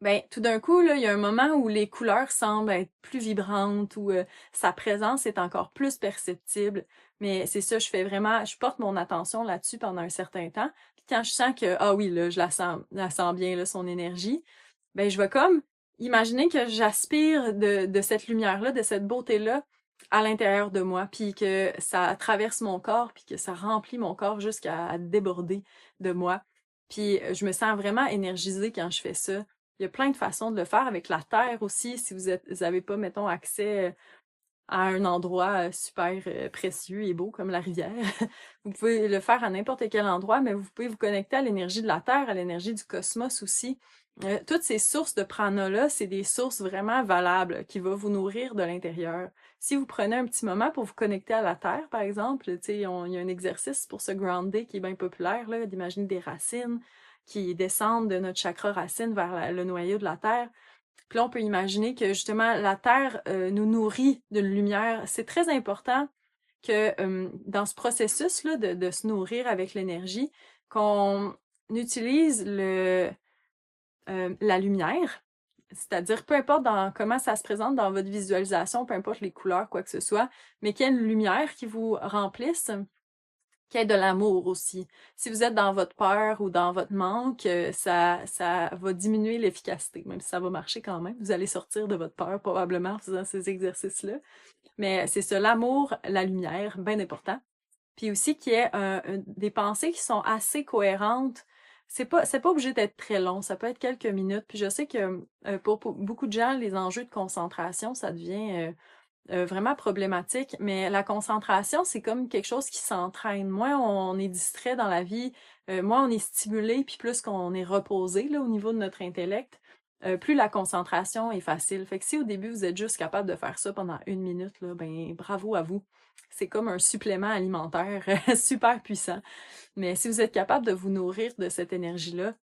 ben, tout d'un coup, là, il y a un moment où les couleurs semblent être plus vibrantes, où sa présence est encore plus perceptible. Mais c'est ça, je porte mon attention là-dessus pendant un certain temps. Puis quand je sens que, ah oui, là, je la sens bien, là, son énergie, ben, je vais comme imaginer que j'aspire de cette lumière-là, de cette beauté-là à l'intérieur de moi, puis que ça traverse mon corps, puis que ça remplit mon corps jusqu'à déborder de moi. Puis je me sens vraiment énergisée quand je fais ça. Il y a plein de façons de le faire avec la terre aussi, si vous avez pas, mettons, accès à un endroit super précieux et beau comme la rivière. Vous pouvez le faire à n'importe quel endroit, mais vous pouvez vous connecter à l'énergie de la Terre, à l'énergie du cosmos aussi. Toutes ces sources de prana-là, c'est des sources vraiment valables qui vont vous nourrir de l'intérieur. Si vous prenez un petit moment pour vous connecter à la Terre, par exemple, tu sais, il y a un exercice pour se grounder qui est bien populaire, là, d'imaginer des racines qui descendent de notre chakra racine vers le noyau de la Terre. Puis là, on peut imaginer que justement la Terre nous nourrit d'une lumière. C'est très important que dans ce processus-là de se nourrir avec l'énergie, qu'on utilise la lumière, c'est-à-dire peu importe comment ça se présente dans votre visualisation, peu importe les couleurs, quoi que ce soit, mais qu'il y ait une lumière qui vous remplisse, qu'il y ait de l'amour aussi. Si vous êtes dans votre peur ou dans votre manque, ça va diminuer l'efficacité, même si ça va marcher quand même. Vous allez sortir de votre peur probablement en faisant ces exercices-là. Mais c'est ça, l'amour, la lumière, bien important. Puis aussi qu'il y ait des pensées qui sont assez cohérentes. C'est pas obligé d'être très long, ça peut être quelques minutes. Puis je sais que pour beaucoup de gens, les enjeux de concentration, ça devient vraiment problématique, mais la concentration, c'est comme quelque chose qui s'entraîne. Moins on est distrait dans la vie, moins on est stimulé, puis plus qu'on est reposé là, au niveau de notre intellect, plus la concentration est facile. Fait que si au début vous êtes juste capable de faire ça pendant 1 minute, là, ben bravo à vous. C'est comme un supplément alimentaire super puissant. Mais si vous êtes capable de vous nourrir de cette énergie-là,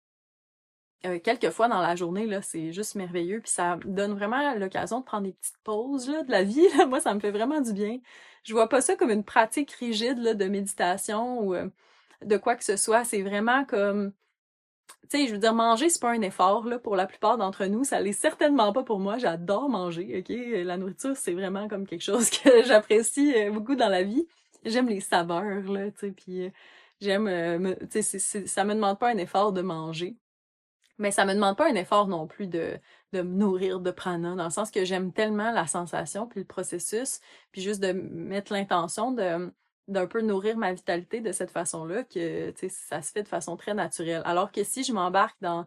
quelques fois dans la journée, là, c'est juste merveilleux. Puis ça me donne vraiment l'occasion de prendre des petites pauses là, de la vie. Là. Moi, ça me fait vraiment du bien. Je vois pas ça comme une pratique rigide là, de méditation ou de quoi que ce soit. C'est vraiment comme, tu sais, je veux dire, manger, c'est pas un effort là, pour la plupart d'entre nous. Ça l'est certainement pas pour moi. J'adore manger, ok? La nourriture, c'est vraiment comme quelque chose que j'apprécie beaucoup dans la vie. J'aime les saveurs, là, tu sais, puis j'aime, tu sais, ça me demande pas un effort de manger. Mais ça me demande pas un effort non plus de me nourrir de prana, dans le sens que j'aime tellement la sensation puis le processus, puis juste de mettre l'intention d'un peu nourrir ma vitalité de cette façon-là, que tu sais, ça se fait de façon très naturelle. Alors que si je m'embarque dans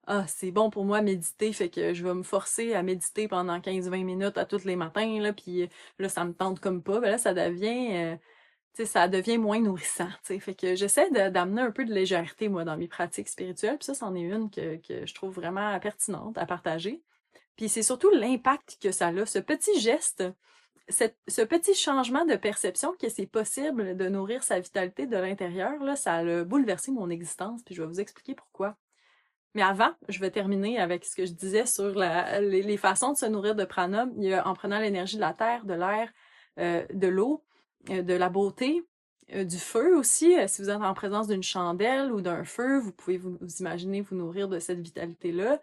ah, c'est bon pour moi méditer, fait que je vais me forcer à méditer pendant 15-20 minutes à tous les matins, là, puis là, ça me tente comme pas, ben là, ça devient tu sais, ça devient moins nourrissant, tu sais. Fait que j'essaie d'amener un peu de légèreté, moi, dans mes pratiques spirituelles. Puis ça, c'en est une que je trouve vraiment pertinente à partager. Puis c'est surtout l'impact que ça a, ce petit geste, ce petit changement de perception que c'est possible de nourrir sa vitalité de l'intérieur, là, ça a bouleversé mon existence. Puis je vais vous expliquer pourquoi. Mais avant, je vais terminer avec ce que je disais sur les façons de se nourrir de prana. Il y a, en prenant l'énergie de la terre, de l'air, de l'eau, de la beauté, du feu aussi. Si vous êtes en présence d'une chandelle ou d'un feu, vous pouvez vous imaginer vous nourrir de cette vitalité-là.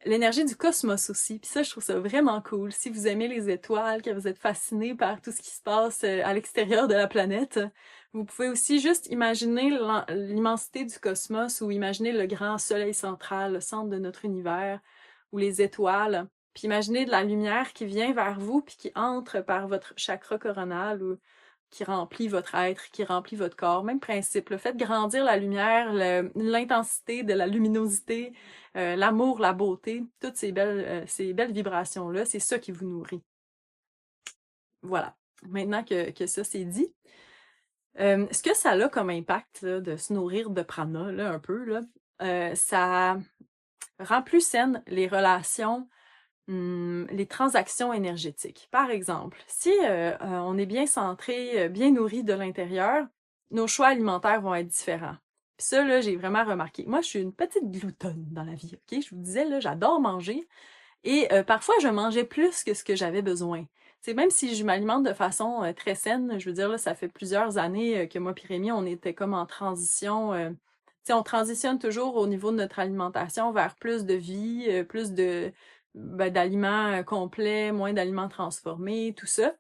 l'énergie du cosmos aussi. Puis ça, je trouve ça vraiment cool. Si vous aimez les étoiles, que vous êtes fasciné par tout ce qui se passe à l'extérieur de la planète, vous pouvez aussi juste imaginer l'immensité du cosmos ou imaginer le grand soleil central, le centre de notre univers, ou les étoiles. Puis imaginez de la lumière qui vient vers vous puis qui entre par votre chakra coronal ou qui remplit votre être, qui remplit votre corps. Même principe, le fait de grandir la lumière, l'intensité de la luminosité, l'amour, la beauté, toutes ces belles vibrations-là, c'est ça qui vous nourrit. Voilà. Maintenant que ça c'est dit, ce que ça a comme impact là, de se nourrir de prana, là, un peu, là, ça rend plus saines les relations, les transactions énergétiques. Par exemple, si on est bien centré, bien nourri de l'intérieur, nos choix alimentaires vont être différents. Puis ça, là, j'ai vraiment remarqué. Moi, je suis une petite gloutonne dans la vie, ok? Je vous disais, là, j'adore manger. Et parfois, je mangeais plus que ce que j'avais besoin. C'est même si je m'alimente de façon très saine, je veux dire, là, ça fait plusieurs années que moi et Rémi, on était comme en transition. Tu sais, on transitionne toujours au niveau de notre alimentation vers plus de vie, plus de d'aliments complets, moins d'aliments transformés, tout ça,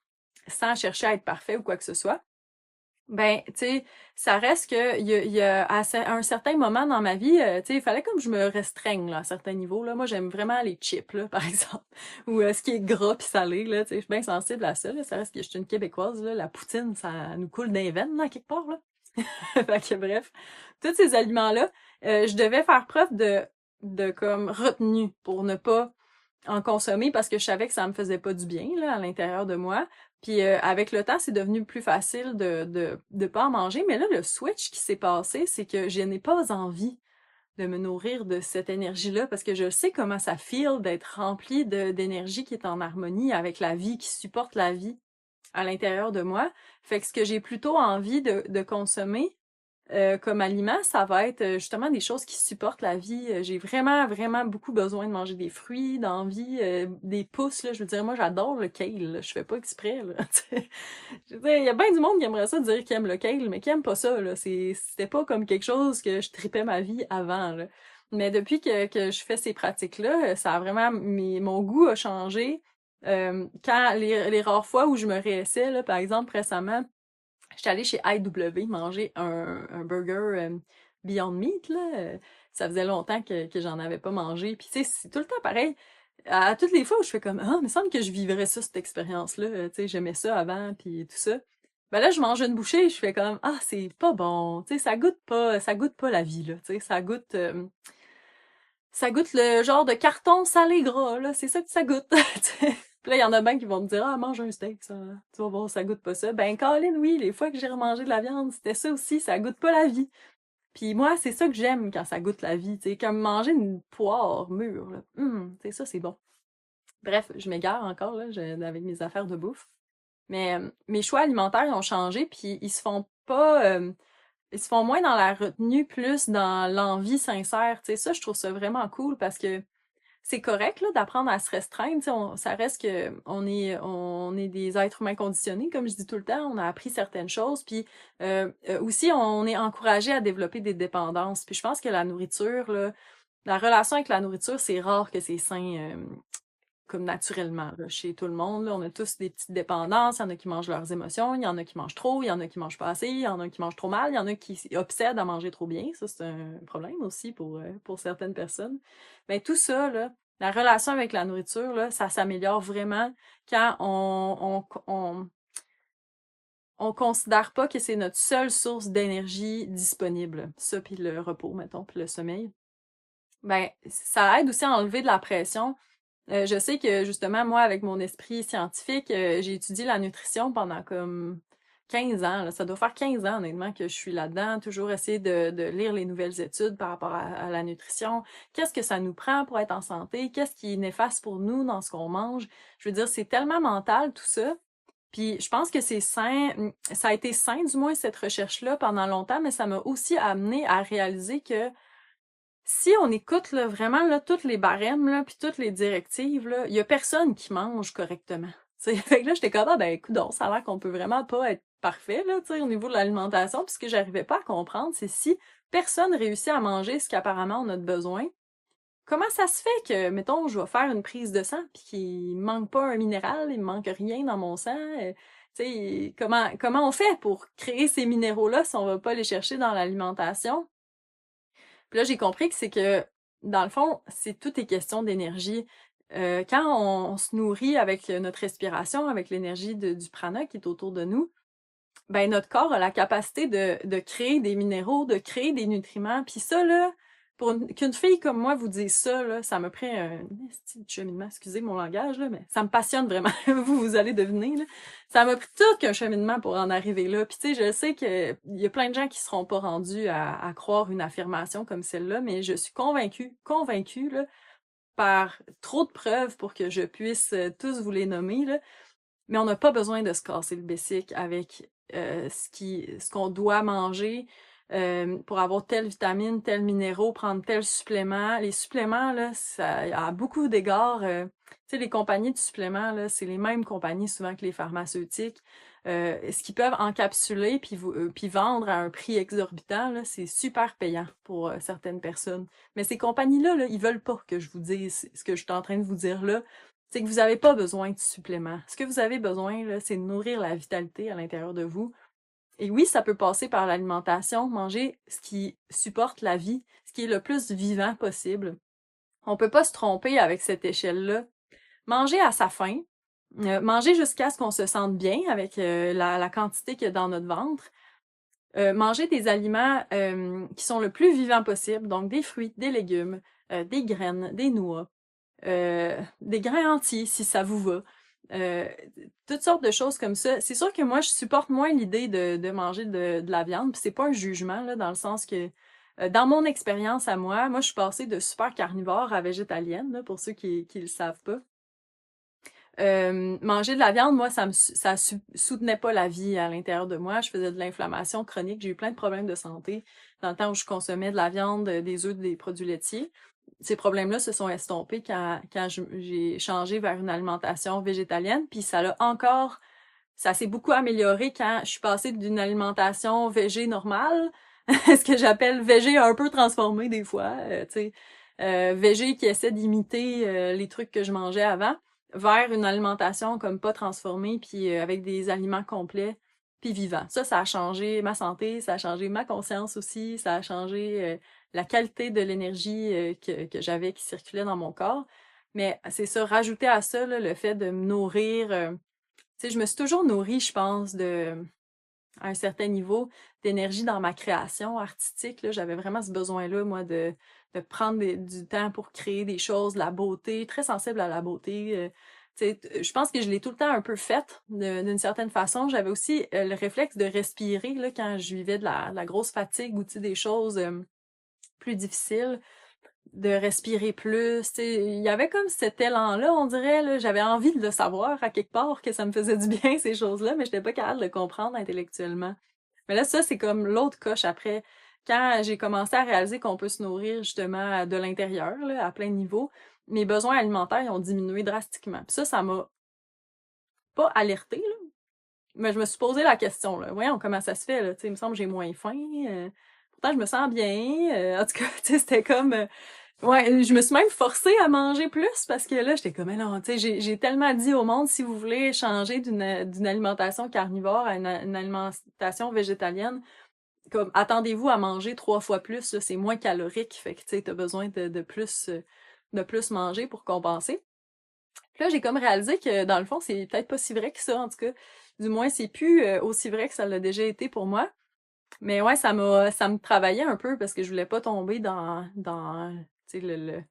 sans chercher à être parfait ou quoi que ce soit. Ben, tu sais, ça reste que à un certain moment dans ma vie, tu sais, il fallait comme je me restreigne là, à certains niveaux là. Moi, j'aime vraiment les chips là, par exemple, ou ce qui est gras puis salé là. Tu sais, je suis bien sensible à ça. Là. Ça reste que je suis une Québécoise là. La poutine, ça nous coule dans les veines là quelque part là. Fait que bref, tous ces aliments là, je devais faire preuve de comme retenue pour ne pas en consommer parce que je savais que ça me faisait pas du bien là, à l'intérieur de moi. Puis avec le temps, c'est devenu plus facile de pas en manger. Mais là, le switch qui s'est passé, c'est que je n'ai pas envie de me nourrir de cette énergie-là parce que je sais comment ça feel d'être rempli d'énergie qui est en harmonie avec la vie, qui supporte la vie à l'intérieur de moi. Fait que ce que j'ai plutôt envie de consommer, comme aliment, ça va être justement des choses qui supportent la vie. J'ai vraiment, vraiment beaucoup besoin de manger des fruits, d'envie, des pousses, là. Je veux dire, moi, j'adore le kale, là. Je fais pas exprès, là. Je veux dire, il y a bien du monde qui aimerait ça dire qu'il aime le kale, mais qui aime pas ça, là. C'était pas comme quelque chose que je tripais ma vie avant, là. Mais depuis que je fais ces pratiques-là, ça a vraiment, mon goût a changé. Quand les rares fois où je me réessais, là, par exemple, récemment, j'étais allée chez IW manger un burger Beyond Meat, là. Ça faisait longtemps que j'en avais pas mangé. Puis tu sais, c'est tout le temps pareil. À toutes les fois où je fais comme, ah, il me semble que je vivrais ça, cette expérience-là. Tu sais, j'aimais ça avant, puis tout ça. Ben là, je mange une bouchée et je fais comme, ah, c'est pas bon. Tu sais, ça goûte pas la vie, là. Tu sais, ça goûte le genre de carton salé gras, là. C'est ça que ça goûte. Puis là, il y en a bien qui vont me dire, ah, mange un steak, ça. Tu vas voir, ça goûte pas ça. Ben, Colin, oui, les fois que j'ai remangé de la viande, c'était ça aussi, ça goûte pas la vie. Puis moi, c'est ça que j'aime quand ça goûte la vie, tu sais, comme manger une poire mûre, là. Tu sais, ça, c'est bon. Bref, je m'égare encore, là, avec mes affaires de bouffe. Mais mes choix alimentaires ont changé, puis ils se font pas... ils se font moins dans la retenue, plus dans l'envie sincère, tu sais. Ça, je trouve ça vraiment cool parce que c'est correct là d'apprendre à se restreindre, ça reste que on est des êtres humains conditionnés comme je dis tout le temps, on a appris certaines choses puis aussi on est encouragé à développer des dépendances. Puis je pense que la nourriture là, la relation avec la nourriture, c'est rare que c'est sain comme naturellement là, chez tout le monde là, on a tous des petites dépendances, il y en a qui mangent leurs émotions, il y en a qui mangent trop, il y en a qui mangent pas assez, il y en a qui mangent trop mal, il y en a qui obsèdent à manger trop bien, ça c'est un problème aussi pour certaines personnes. Mais tout ça là, la relation avec la nourriture là, ça s'améliore vraiment quand on considère pas que c'est notre seule source d'énergie disponible, ça puis le repos mettons, puis le sommeil. Ben ça aide aussi à enlever de la pression. Je sais que justement, moi, avec mon esprit scientifique, j'ai étudié la nutrition pendant comme 15 ans. Là. Ça doit faire 15 ans, honnêtement, que je suis là-dedans. Toujours essayer de lire les nouvelles études par rapport à la nutrition. Qu'est-ce que ça nous prend pour être en santé? Qu'est-ce qui est néfaste pour nous dans ce qu'on mange? Je veux dire, c'est tellement mental, tout ça. Puis je pense que c'est sain, ça a été sain, du moins, cette recherche-là pendant longtemps, mais ça m'a aussi amené à réaliser que si on écoute là, vraiment là, toutes les barèmes là, puis toutes les directives, là, il y a personne qui mange correctement. T'sais, fait que là, j'étais comme, ah, ben, coudonc, ça a l'air qu'on peut vraiment pas être parfait là, au niveau de l'alimentation. Puis ce que j'arrivais pas à comprendre, c'est si personne réussit à manger ce qu'apparemment on a de besoin, comment ça se fait que, mettons, je vais faire une prise de sang puis qu'il me manque pas un minéral, il me manque rien dans mon sang? Tu sais, comment on fait pour créer ces minéraux-là si on va pas les chercher dans l'alimentation? Puis là, j'ai compris que c'est que, dans le fond, c'est tout est question d'énergie. Quand on se nourrit avec notre respiration, avec l'énergie du prana qui est autour de nous, ben notre corps a la capacité de créer des minéraux, de créer des nutriments. Puis ça, là, qu'une fille comme moi vous dise ça, là, ça me prend un esti de cheminement, excusez mon langage, là, mais ça me passionne vraiment. Vous allez deviner, là. Ça m'a pris tout qu'un cheminement pour en arriver là. Puis tu sais, je sais qu'il y a plein de gens qui seront pas rendus à croire une affirmation comme celle-là, mais je suis convaincue, là, par trop de preuves pour que je puisse tous vous les nommer, là. Mais on n'a pas besoin de se casser le bessic avec ce qu'on doit manger pour avoir telle vitamine, tel minéraux, prendre tel supplément. Les suppléments, là, ça, à beaucoup d'égards, tu sais, les compagnies de suppléments, là, c'est les mêmes compagnies souvent que les pharmaceutiques. Ce qu'ils peuvent encapsuler puis vendre à un prix exorbitant, là, c'est super payant pour certaines personnes. Mais ces compagnies-là, là, ils veulent pas que je vous dise ce que je suis en train de vous dire là. C'est que vous n'avez pas besoin de suppléments. Ce que vous avez besoin, là, c'est de nourrir la vitalité à l'intérieur de vous. Et oui, ça peut passer par l'alimentation, manger ce qui supporte la vie, ce qui est le plus vivant possible. On peut pas se tromper avec cette échelle-là. Manger à sa faim, manger jusqu'à ce qu'on se sente bien avec la quantité qu'il y a dans notre ventre, manger des aliments qui sont le plus vivants possible, donc des fruits, des légumes, des graines, des noix, des grains entiers si ça vous va. Euh, Toutes sortes de choses comme ça. C'est sûr que moi, je supporte moins l'idée de manger de la viande, puis c'est pas un jugement, là, dans le sens que dans mon expérience à moi, je suis passée de super carnivore à végétalienne, là, pour ceux qui le savent pas. Manger de la viande, moi, ça soutenait pas la vie à l'intérieur de moi. Je faisais de l'inflammation chronique. J'ai eu plein de problèmes de santé dans le temps où je consommais de la viande, des œufs, des produits laitiers. Ces problèmes-là se sont estompés quand j'ai changé vers une alimentation végétalienne. Puis ça s'est beaucoup amélioré quand je suis passée d'une alimentation végé normale, ce que j'appelle végé un peu transformé des fois, tu sais, végé qui essaie d'imiter les trucs que je mangeais avant vers une alimentation comme pas transformée, puis avec des aliments complets, puis vivants. Ça a changé ma santé, ça a changé ma conscience aussi, ça a changé la qualité de l'énergie que j'avais qui circulait dans mon corps. Mais c'est ça, rajouter à ça là, le fait de me nourrir. Tu sais, je me suis toujours nourrie, je pense, à un certain niveau d'énergie dans ma création artistique. Là, j'avais vraiment ce besoin-là, moi, de prendre du temps pour créer des choses, la beauté, très sensible à la beauté. Tu sais, je pense que je l'ai tout le temps un peu faite d'une certaine façon. J'avais aussi le réflexe de respirer là, quand je vivais de la grosse fatigue ou tu sais, des choses plus difficiles, de respirer plus. Tu sais, il y avait comme cet élan-là, on dirait. Là, j'avais envie de le savoir à quelque part que ça me faisait du bien, ces choses-là, mais j'étais pas capable de le comprendre intellectuellement. Mais là, ça, c'est comme l'autre coche après. Quand j'ai commencé à réaliser qu'on peut se nourrir justement de l'intérieur, là, à plein niveau, mes besoins alimentaires ils ont diminué drastiquement. Puis ça m'a pas alertée, là, mais je me suis posé la question, là. Voyons comment ça se fait, là. Tu sais, il me semble que j'ai moins faim. Pourtant, je me sens bien. En tout cas, tu sais, c'était comme... ouais, je me suis même forcée à manger plus parce que là, j'étais comme, mais non, tu sais, j'ai tellement dit au monde, si vous voulez changer d'une alimentation carnivore à une alimentation végétalienne, comme attendez-vous à manger 3 fois plus, là, c'est moins calorique, fait que tu sais, t'as besoin de plus manger pour compenser. Puis là, j'ai comme réalisé que dans le fond, c'est peut-être pas si vrai que ça, en tout cas. Du moins, c'est plus aussi vrai que ça l'a déjà été pour moi. Mais ouais, ça me travaillait un peu parce que je voulais pas tomber dans, tu sais,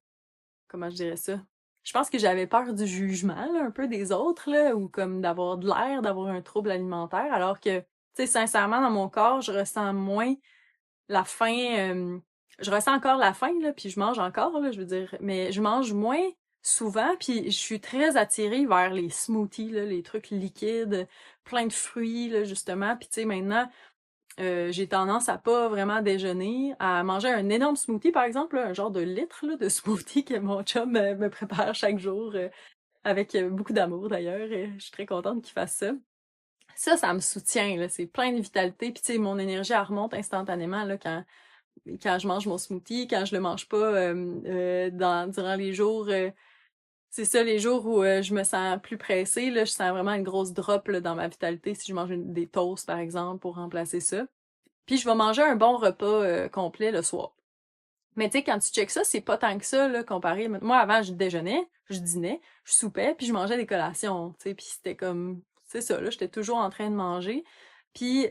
comment je dirais ça? Je pense que j'avais peur du jugement, là, un peu des autres, là, ou comme d'avoir de l'air, d'avoir un trouble alimentaire, alors que, tu sais, sincèrement, dans mon corps, je ressens moins la faim, je ressens encore la faim, là, puis je mange encore, là, je veux dire, mais je mange moins souvent, puis je suis très attirée vers les smoothies, là, les trucs liquides, plein de fruits, là, justement, puis tu sais, maintenant, j'ai tendance à pas vraiment déjeuner, à manger un énorme smoothie, par exemple, là, un genre de litre là, de smoothie que mon chum me prépare chaque jour, avec beaucoup d'amour d'ailleurs. Je suis très contente qu'il fasse ça. Ça me soutient, là, c'est plein de vitalité. Puis tu sais, mon énergie, elle remonte instantanément là, quand je mange mon smoothie, quand je le mange pas durant les jours. C'est ça, les jours où je me sens plus pressée, là, je sens vraiment une grosse drop là, dans ma vitalité si je mange des toasts, par exemple, pour remplacer ça. Puis je vais manger un bon repas complet le soir. Mais tu sais, quand tu checkes ça, c'est pas tant que ça, là, comparé. Moi, avant, je déjeunais, je dînais, je soupais, puis je mangeais des collations, tu sais, puis c'était comme... C'est ça, là, j'étais toujours en train de manger. Puis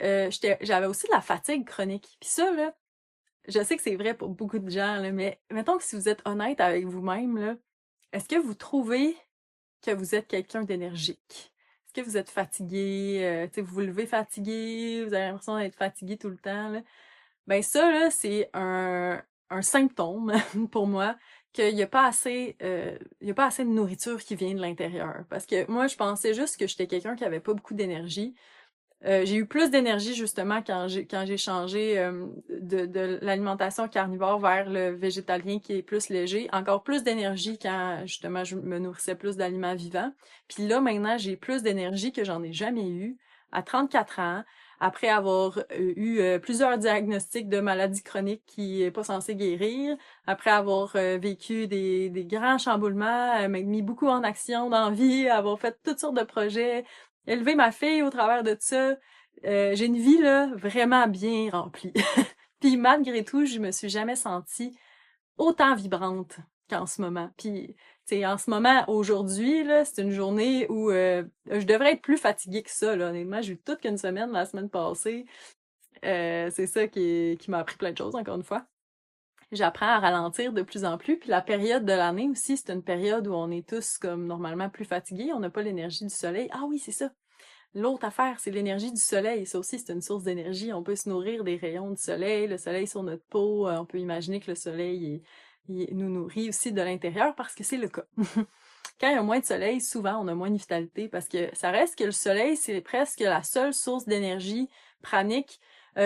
j'avais aussi de la fatigue chronique. Puis ça, là, je sais que c'est vrai pour beaucoup de gens, là, mais mettons que si vous êtes honnête avec vous-même, là, est-ce que vous trouvez que vous êtes quelqu'un d'énergique? Est-ce que vous êtes fatigué? Tu sais, vous vous levez fatigué, vous avez l'impression d'être fatigué tout le temps, là? Ben ça, là, c'est un symptôme pour moi qu'il y a pas assez, il y a pas assez de nourriture qui vient de l'intérieur. Parce que moi, je pensais juste que j'étais quelqu'un qui avait pas beaucoup d'énergie. J'ai eu plus d'énergie justement quand j'ai changé de l'alimentation carnivore vers le végétalien qui est plus léger. Encore plus d'énergie quand justement je me nourrissais plus d'aliments vivants. Puis là maintenant j'ai plus d'énergie que j'en ai jamais eu à 34 ans. Après avoir eu plusieurs diagnostics de maladies chroniques qui est pas censé guérir, après avoir vécu des grands chamboulements, m'être mis beaucoup en action dans la vie, avoir fait toutes sortes de projets, élever ma fille au travers de tout ça. J'ai une vie là vraiment bien remplie. Puis malgré tout, je me suis jamais sentie autant vibrante qu'en ce moment. Puis tu sais, en ce moment, aujourd'hui, là, c'est une journée où je devrais être plus fatiguée que ça, là. Honnêtement, j'ai eu toute qu'une semaine la semaine passée. C'est ça qui m'a appris plein de choses, encore une fois. J'apprends à ralentir de plus en plus. Puis la période de l'année aussi, c'est une période où on est tous comme normalement plus fatigués. On n'a pas l'énergie du soleil. Ah oui, c'est ça. L'autre affaire, c'est l'énergie du soleil. Ça aussi, c'est une source d'énergie. On peut se nourrir des rayons du soleil, le soleil sur notre peau. On peut imaginer que le soleil il nous nourrit aussi de l'intérieur parce que c'est le cas. Quand il y a moins de soleil, souvent, on a moins de vitalité parce que ça reste que le soleil, c'est presque la seule source d'énergie pranique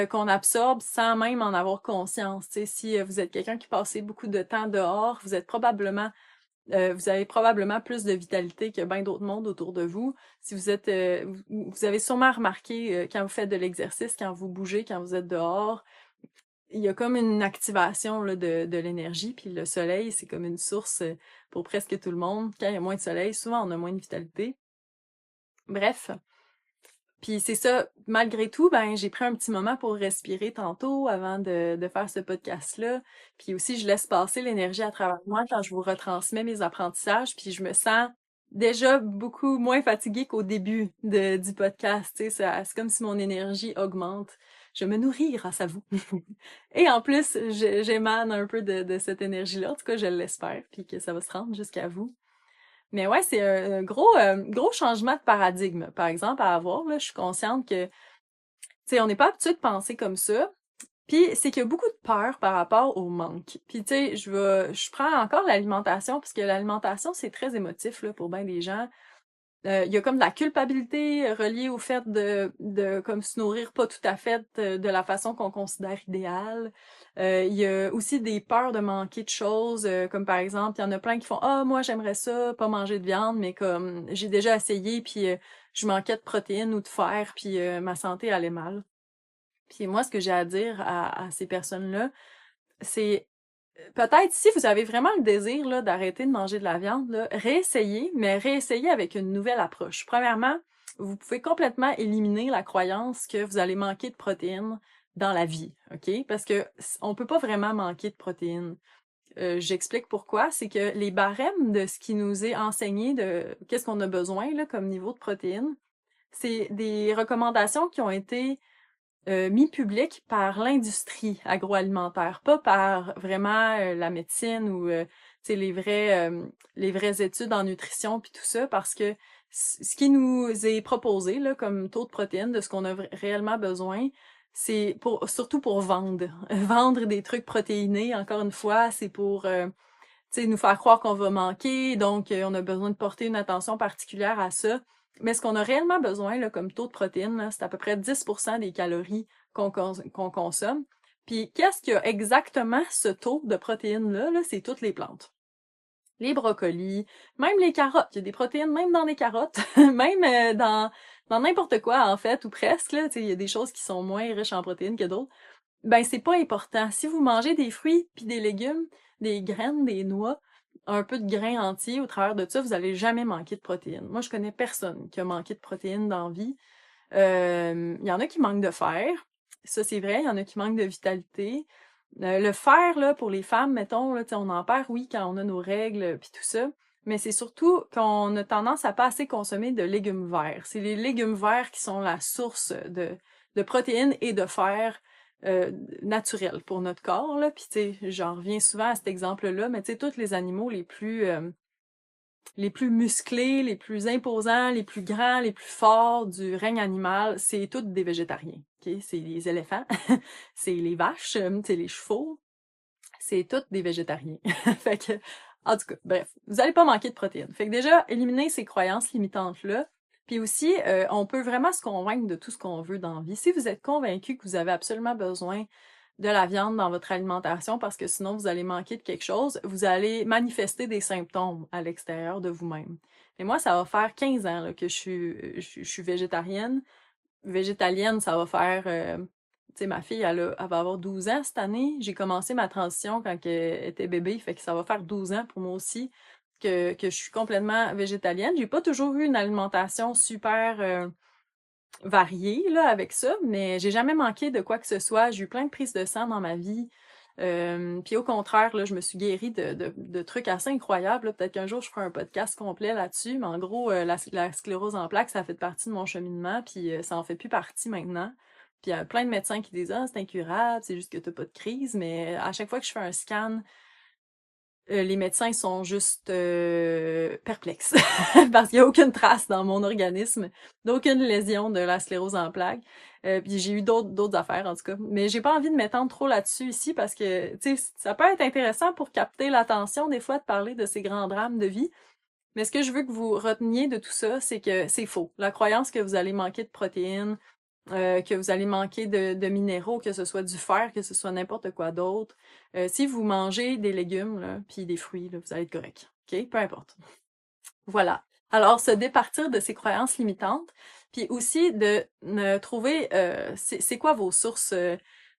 qu'on absorbe sans même en avoir conscience. T'sais, si vous êtes quelqu'un qui passe beaucoup de temps dehors, vous avez probablement plus de vitalité que bien d'autres mondes autour de vous. Si vous êtes, vous avez sûrement remarqué quand vous faites de l'exercice, quand vous bougez, quand vous êtes dehors, il y a comme une activation là, de l'énergie. Puis le soleil, c'est comme une source pour presque tout le monde. Quand il y a moins de soleil, souvent on a moins de vitalité. Bref. Puis c'est ça, malgré tout, ben j'ai pris un petit moment pour respirer tantôt avant de faire ce podcast-là. Puis aussi, je laisse passer l'énergie à travers moi quand je vous retransmets mes apprentissages. Puis je me sens déjà beaucoup moins fatiguée qu'au début du podcast. Tu sais, c'est comme si mon énergie augmente. Je me nourris grâce à vous. Et en plus, j'émane un peu de cette énergie-là. En tout cas, je l'espère, puis que ça va se rendre jusqu'à vous. Mais ouais, c'est un gros changement de paradigme, par exemple, à avoir. Là, je suis consciente que, tu sais, on n'est pas habitué de penser comme ça. Puis c'est qu'il y a beaucoup de peur par rapport au manque. Puis tu sais, je prends encore l'alimentation parce que l'alimentation c'est très émotif là pour bien des gens. Il y a comme de la culpabilité reliée au fait de comme se nourrir pas tout à fait de la façon qu'on considère idéale. Il y a aussi des peurs de manquer de choses, comme par exemple, il y en a plein qui font «Ah, moi j'aimerais ça, pas manger de viande, mais comme j'ai déjà essayé, puis je manquais de protéines ou de fer, puis ma santé allait mal». Puis moi, ce que j'ai à dire à ces personnes-là, c'est peut-être si vous avez vraiment le désir là, d'arrêter de manger de la viande, là, réessayez, mais réessayez avec une nouvelle approche. Premièrement, vous pouvez complètement éliminer la croyance que vous allez manquer de protéines dans la vie, OK? Parce que on peut pas vraiment manquer de protéines. J'explique pourquoi. C'est que les barèmes de ce qui nous est enseigné de qu'est-ce qu'on a besoin là, comme niveau de protéines, c'est des recommandations qui ont été mis public par l'industrie agroalimentaire, pas par vraiment la médecine ou tu sais les vraies études en nutrition puis tout ça, parce que ce qui nous est proposé là comme taux de protéines de ce qu'on a réellement besoin, c'est surtout pour vendre vendre des trucs protéinés. Encore une fois, c'est pour tu sais, nous faire croire qu'on va manquer, donc on a besoin de porter une attention particulière à ça. Mais ce qu'on a réellement besoin, là, comme taux de protéines, là, c'est à peu près 10% des calories qu'on consomme. Puis qu'est-ce qu'il y a exactement ce taux de protéines-là? Là, c'est toutes les plantes. Les brocolis, même les carottes. Il y a des protéines même dans les carottes, même dans n'importe quoi, en fait, ou presque. Là, tu sais, il y a des choses qui sont moins riches en protéines que d'autres. ben c'est pas important. Si vous mangez des fruits puis des légumes, des graines, des noix, un peu de grains entiers au travers de ça, vous allez jamais manquer de protéines. Moi, je connais personne qui a manqué de protéines dans la vie. Il y en a qui manquent de fer. Ça, c'est vrai. Il y en a qui manquent de vitalité. Le fer, là, pour les femmes, mettons, là, on en perd, oui, quand on a nos règles, puis tout ça. Mais c'est surtout qu'on a tendance à pas assez consommer de légumes verts. C'est les légumes verts qui sont la source de protéines et de fer naturel pour notre corps, là. Puis, tu sais, j'en reviens souvent à cet exemple-là, mais tu sais, tous les animaux les plus musclés, les plus imposants, les plus grands, les plus forts du règne animal, c'est tous des végétariens. Okay? C'est les éléphants, c'est les vaches, c'est les chevaux, c'est tous des végétariens. Fait que, en tout cas, bref, vous allez pas manquer de protéines. Fait que déjà, éliminer ces croyances limitantes-là. Puis aussi, on peut vraiment se convaincre de tout ce qu'on veut dans la vie. Si vous êtes convaincu que vous avez absolument besoin de la viande dans votre alimentation parce que sinon vous allez manquer de quelque chose, vous allez manifester des symptômes à l'extérieur de vous-même. Mais moi, ça va faire 15 ans là, que je suis végétarienne. Végétalienne, ça va faire... tu sais, ma fille, elle va avoir 12 ans cette année. J'ai commencé ma transition quand elle était bébé, fait que ça va faire 12 ans pour moi aussi que je suis complètement végétalienne. J'ai pas toujours eu une alimentation super variée là, avec ça, mais j'ai jamais manqué de quoi que ce soit. J'ai eu plein de prises de sang dans ma vie. Puis au contraire, là, je me suis guérie de trucs assez incroyables. Là. Peut-être qu'un jour, je ferai un podcast complet là-dessus, mais en gros, la sclérose en plaques, ça fait partie de mon cheminement, puis ça en fait plus partie maintenant. Puis il y a plein de médecins qui disent « Ah, c'est incurable, c'est juste que t'as pas de crise », mais à chaque fois que je fais un scan, les médecins sont juste perplexes parce qu'il n'y a aucune trace dans mon organisme d'aucune lésion de la sclérose en plaques. Puis j'ai eu d'autres affaires en tout cas, mais j'ai pas envie de m'étendre trop là-dessus ici parce que tu sais ça peut être intéressant pour capter l'attention des fois de parler de ces grands drames de vie. Mais ce que je veux que vous reteniez de tout ça, c'est que c'est faux. La croyance que vous allez manquer de protéines, que vous allez manquer de minéraux, que ce soit du fer, que ce soit n'importe quoi d'autre. Si vous mangez des légumes, là, puis des fruits, là, vous allez être correct. OK? Peu importe. Voilà. Alors, se départir de ces croyances limitantes, puis aussi de trouver c'est quoi vos sources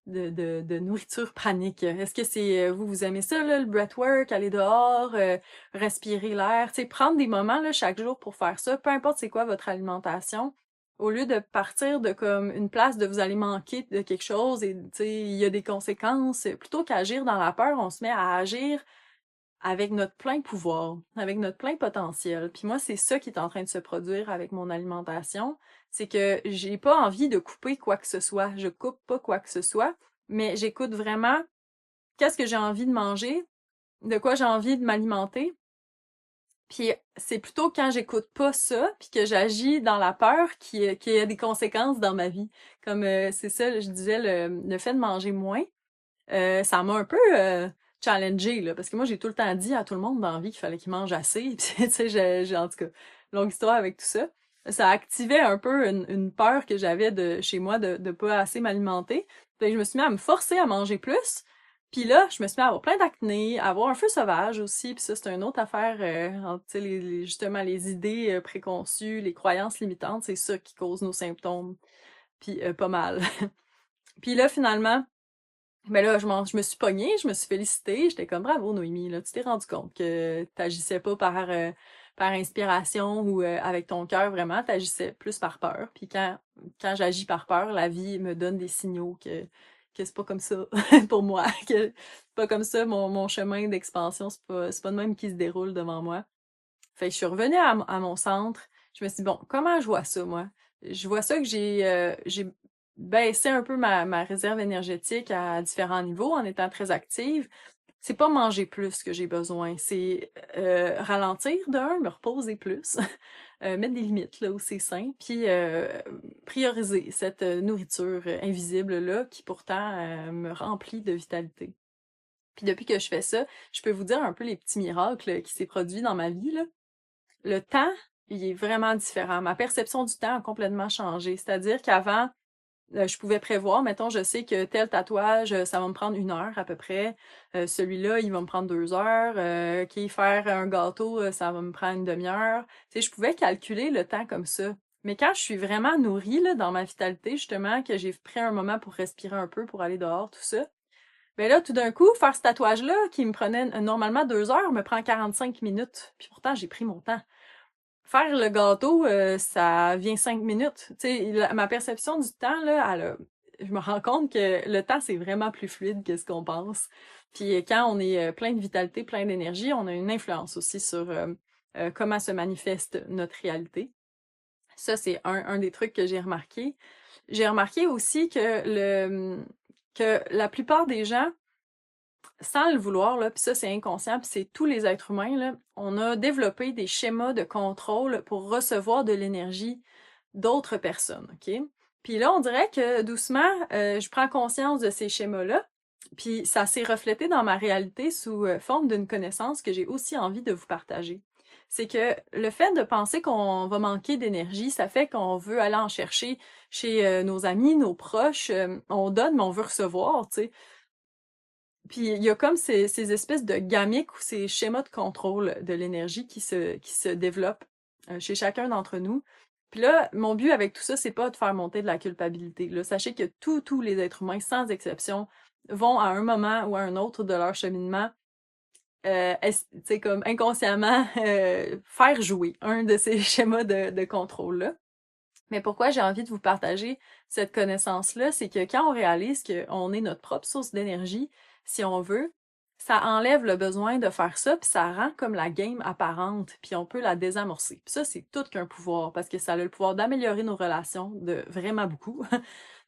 de nourriture pranique. Est-ce que c'est vous aimez ça, là, le breathwork, aller dehors, respirer l'air, tu sais, prendre des moments là, chaque jour pour faire ça, peu importe c'est quoi votre alimentation, au lieu de partir de comme une place de vous allez manquer de quelque chose et tu sais, il y a des conséquences, plutôt qu'agir dans la peur, on se met à agir avec notre plein pouvoir, avec notre plein potentiel. Puis moi, c'est ça qui est en train de se produire avec mon alimentation, c'est que j'ai pas envie de couper quoi que ce soit. Je coupe pas quoi que ce soit, mais j'écoute vraiment qu'est-ce que j'ai envie de manger, de quoi j'ai envie de m'alimenter. Puis c'est plutôt quand j'écoute pas ça, puis que j'agis dans la peur qu'il y a des conséquences dans ma vie. Comme c'est ça, je disais, le fait de manger moins, ça m'a un peu challengée, là, parce que moi, j'ai tout le temps dit à tout le monde dans la vie qu'il fallait qu'ils mangent assez, puis tu sais, en tout cas, longue histoire avec tout ça. Ça activait un peu une peur que j'avais de chez moi de pas assez m'alimenter. Fait que je me suis mis à me forcer à manger plus. Puis là, je me suis mis à avoir plein d'acné, à avoir un feu sauvage aussi, puis ça, c'est une autre affaire, tu sais, justement, les idées préconçues, les croyances limitantes, c'est ça qui cause nos symptômes, puis pas mal. Puis là, finalement, mais là, je me suis pognée, je me suis félicitée, j'étais comme bravo Noémie, là, tu t'es rendu compte que t'agissais pas par inspiration ou avec ton cœur vraiment, t'agissais plus par peur. Puis quand j'agis par peur, la vie me donne des signaux que c'est pas comme ça pour moi, que c'est pas comme ça mon chemin d'expansion, c'est pas de même qui se déroule devant moi. Fait que je suis revenue à mon centre. Je me suis dit, bon, comment je vois ça, moi? Je vois ça que j'ai baissé un peu ma réserve énergétique à différents niveaux en étant très active. C'est pas manger plus que j'ai besoin, c'est ralentir d'un, me reposer plus, mettre des limites là où c'est sain, puis prioriser cette nourriture invisible-là qui pourtant me remplit de vitalité. Puis depuis que je fais ça, je peux vous dire un peu les petits miracles qui s'est produit dans ma vie, là. Le temps, il est vraiment différent. Ma perception du temps a complètement changé. C'est-à-dire qu'avant, je pouvais prévoir, mettons, je sais que tel tatouage, ça va me prendre 1 heure à peu près. Celui-là, il va me prendre 2 heures. Faire un gâteau, ça va me prendre une demi-heure. Tu sais, je pouvais calculer le temps comme ça. Mais quand je suis vraiment nourrie là, dans ma vitalité, justement, que j'ai pris un moment pour respirer un peu, pour aller dehors, tout ça, ben là, tout d'un coup, faire ce tatouage-là, qui me prenait normalement 2 heures, me prend 45 minutes. Puis pourtant, j'ai pris mon temps. Faire le gâteau, ça vient 5 minutes. Tu sais, ma perception du temps, là, je me rends compte que le temps, c'est vraiment plus fluide que ce qu'on pense. Puis quand on est plein de vitalité, plein d'énergie, on a une influence aussi sur comment se manifeste notre réalité. Ça, c'est un des trucs que j'ai remarqué. J'ai remarqué aussi que la plupart des gens, sans le vouloir, là, puis ça, c'est inconscient, puis c'est tous les êtres humains, là, on a développé des schémas de contrôle pour recevoir de l'énergie d'autres personnes, OK? Puis là, on dirait que doucement, je prends conscience de ces schémas-là, puis ça s'est reflété dans ma réalité sous forme d'une connaissance que j'ai aussi envie de vous partager. C'est que le fait de penser qu'on va manquer d'énergie, ça fait qu'on veut aller en chercher chez nos amis, nos proches, on donne, mais on veut recevoir, tu sais. Puis il y a comme ces espèces de gamiques ou ces schémas de contrôle de l'énergie qui se développent chez chacun d'entre nous. Puis là, mon but avec tout ça, c'est pas de faire monter de la culpabilité. Là. Sachez que tous les êtres humains, sans exception, vont à un moment ou à un autre de leur cheminement, comme inconsciemment, faire jouer un de ces schémas de contrôle-là. Mais pourquoi j'ai envie de vous partager cette connaissance-là, c'est que quand on réalise qu'on est notre propre source d'énergie, si on veut, ça enlève le besoin de faire ça, puis ça rend comme la game apparente, puis on peut la désamorcer. Puis ça, c'est tout qu'un pouvoir, parce que ça a le pouvoir d'améliorer nos relations de vraiment beaucoup,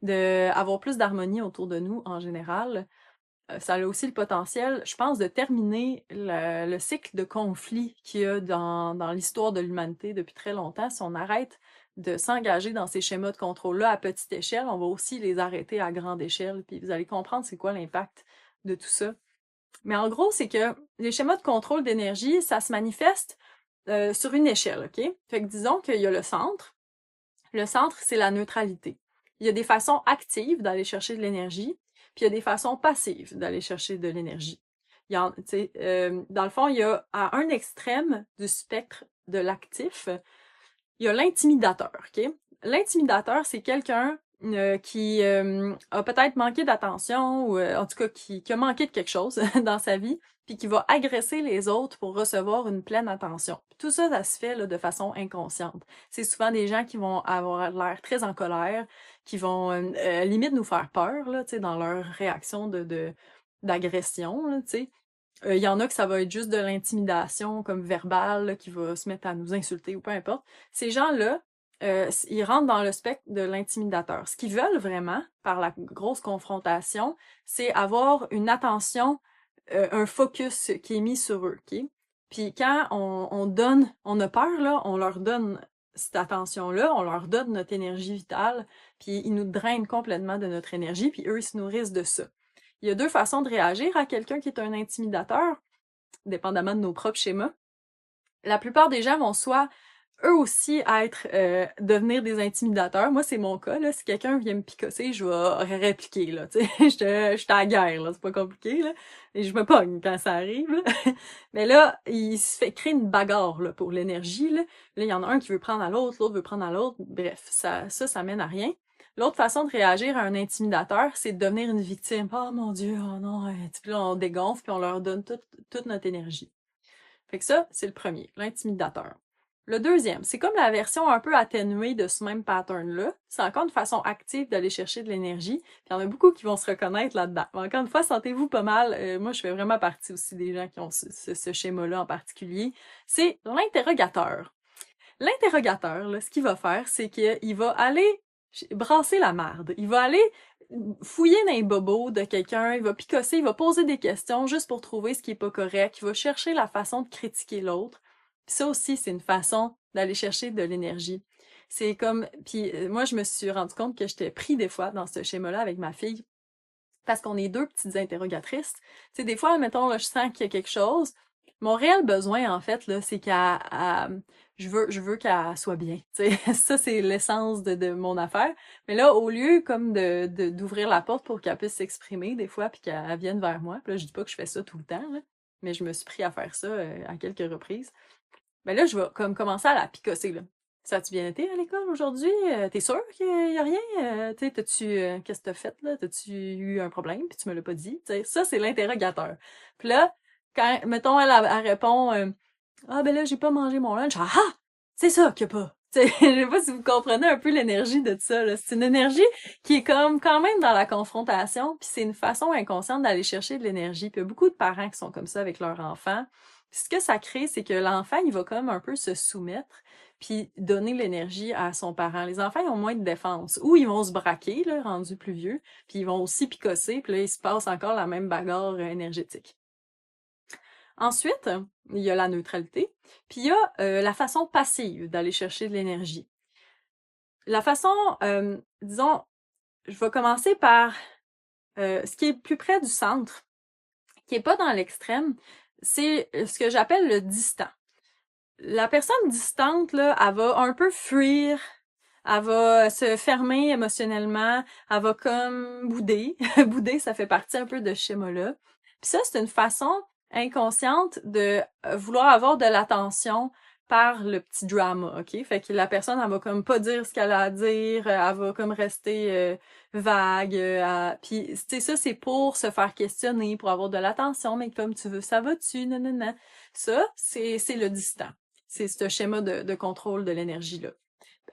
de avoir plus d'harmonie autour de nous en général. Ça a aussi le potentiel, je pense, de terminer le cycle de conflit qu'il y a dans l'histoire de l'humanité depuis très longtemps. Si on arrête de s'engager dans ces schémas de contrôle-là à petite échelle, on va aussi les arrêter à grande échelle, puis vous allez comprendre c'est quoi l'impact de tout ça. Mais en gros, c'est que les schémas de contrôle d'énergie, ça se manifeste sur une échelle, OK? Fait que disons qu'il y a le centre. Le centre, c'est la neutralité. Il y a des façons actives d'aller chercher de l'énergie, puis il y a des façons passives d'aller chercher de l'énergie. Dans le fond, il y a à un extrême du spectre de l'actif, il y a l'intimidateur, OK? L'intimidateur, c'est quelqu'un qui a peut-être manqué d'attention ou en tout cas qui a manqué de quelque chose dans sa vie, puis qui va agresser les autres pour recevoir une pleine attention. Tout ça, ça se fait là, de façon inconsciente. C'est souvent des gens qui vont avoir l'air très en colère, qui vont limite nous faire peur là, dans leur réaction d'agression, là, tu sais. Il y en a que ça va être juste de l'intimidation comme verbale, là, qui va se mettre à nous insulter ou peu importe. Ces gens-là, ils rentrent dans le spectre de l'intimidateur. Ce qu'ils veulent vraiment, par la grosse confrontation, c'est avoir une attention, un focus qui est mis sur eux, OK? Puis quand on donne, on a peur, là, on leur donne cette attention-là, on leur donne notre énergie vitale, puis ils nous drainent complètement de notre énergie, puis eux, ils se nourrissent de ça. Il y a deux façons de réagir à quelqu'un qui est un intimidateur, dépendamment de nos propres schémas. La plupart des gens vont soit eux aussi devenir des intimidateurs. Moi, c'est mon cas, là. Si quelqu'un vient me picosser, je vais répliquer, là. Tu sais, je suis à la guerre, là. C'est pas compliqué, là. Et je me pogne quand ça arrive, là. Mais là, il se fait créer une bagarre, là, pour l'énergie, là. Là, il y en a un qui veut prendre à l'autre veut prendre à l'autre. Bref, ça mène à rien. L'autre façon de réagir à un intimidateur, c'est de devenir une victime. Oh mon Dieu, oh non, puis là, on dégonfle, puis on leur donne toute notre énergie. Fait que ça, c'est le premier, l'intimidateur. Le deuxième, c'est comme la version un peu atténuée de ce même pattern-là. C'est encore une façon active d'aller chercher de l'énergie. Puis il y en a beaucoup qui vont se reconnaître là-dedans. Mais encore une fois, sentez-vous pas mal. Moi, je fais vraiment partie aussi des gens qui ont ce schéma-là en particulier. C'est l'interrogateur. L'interrogateur, là, ce qu'il va faire, c'est qu'il va aller brasser la marde. Il va aller fouiller dans les bobos de quelqu'un, il va picosser, il va poser des questions juste pour trouver ce qui est pas correct, il va chercher la façon de critiquer l'autre. Puis ça aussi, c'est une façon d'aller chercher de l'énergie. C'est comme, puis moi, je me suis rendu compte que j'étais pris des fois dans ce schéma-là avec ma fille, parce qu'on est deux petites interrogatrices. Tu sais, des fois, mettons, là, je sens qu'il y a quelque chose. Mon réel besoin, en fait, là, c'est je veux qu'elle soit bien. Tu sais, ça, c'est l'essence de mon affaire. Mais là, au lieu, comme d'ouvrir la porte pour qu'elle puisse s'exprimer, des fois, puis qu'elle vienne vers moi, puis là, je dis pas que je fais ça tout le temps, là, mais je me suis pris à faire ça à quelques reprises. Ben là, je vais comme commencer à la picosser, là. Ça a-tu bien été à l'école aujourd'hui? T'es sûr qu'il y a rien? Tu sais, qu'est-ce que t'as fait, là? T'as-tu eu un problème, puis tu me l'as pas dit? Tu sais, ça, c'est l'interrogateur. Puis là, quand, mettons, elle répond, ah, ben là, j'ai pas mangé mon lunch. Ah, ah! C'est ça qu'il y a pas. Tu sais, je sais pas si vous comprenez un peu l'énergie de ça, là. C'est une énergie qui est comme quand même dans la confrontation, puis c'est une façon inconsciente d'aller chercher de l'énergie. Puis il y a beaucoup de parents qui sont comme ça avec leur enfant. Puis ce que ça crée, c'est que l'enfant, il va comme un peu se soumettre, puis donner l'énergie à son parent. Les enfants, ils ont moins de défense. Ou ils vont se braquer, là, rendus plus vieux, puis ils vont aussi picosser, puis là, il se passe encore la même bagarre énergétique. Ensuite, il y a la neutralité, puis il y a la façon passive d'aller chercher de l'énergie. La façon, disons, je vais commencer par ce qui est plus près du centre, qui est pas dans l'extrême, c'est ce que j'appelle le distant. La personne distante, là, elle va un peu fuir, elle va se fermer émotionnellement, elle va comme bouder. Bouder, ça fait partie un peu de ce schéma-là. Puis ça, c'est une façon inconsciente de vouloir avoir de l'attention par le petit drama, OK? Fait que la personne, elle va comme pas dire ce qu'elle a à dire, elle va comme rester vague. Puis, tu sais, ça, c'est pour se faire questionner, pour avoir de l'attention, mais comme tu veux, ça va-tu? Non, non, non. Ça, c'est le distant. C'est ce schéma de contrôle de l'énergie-là.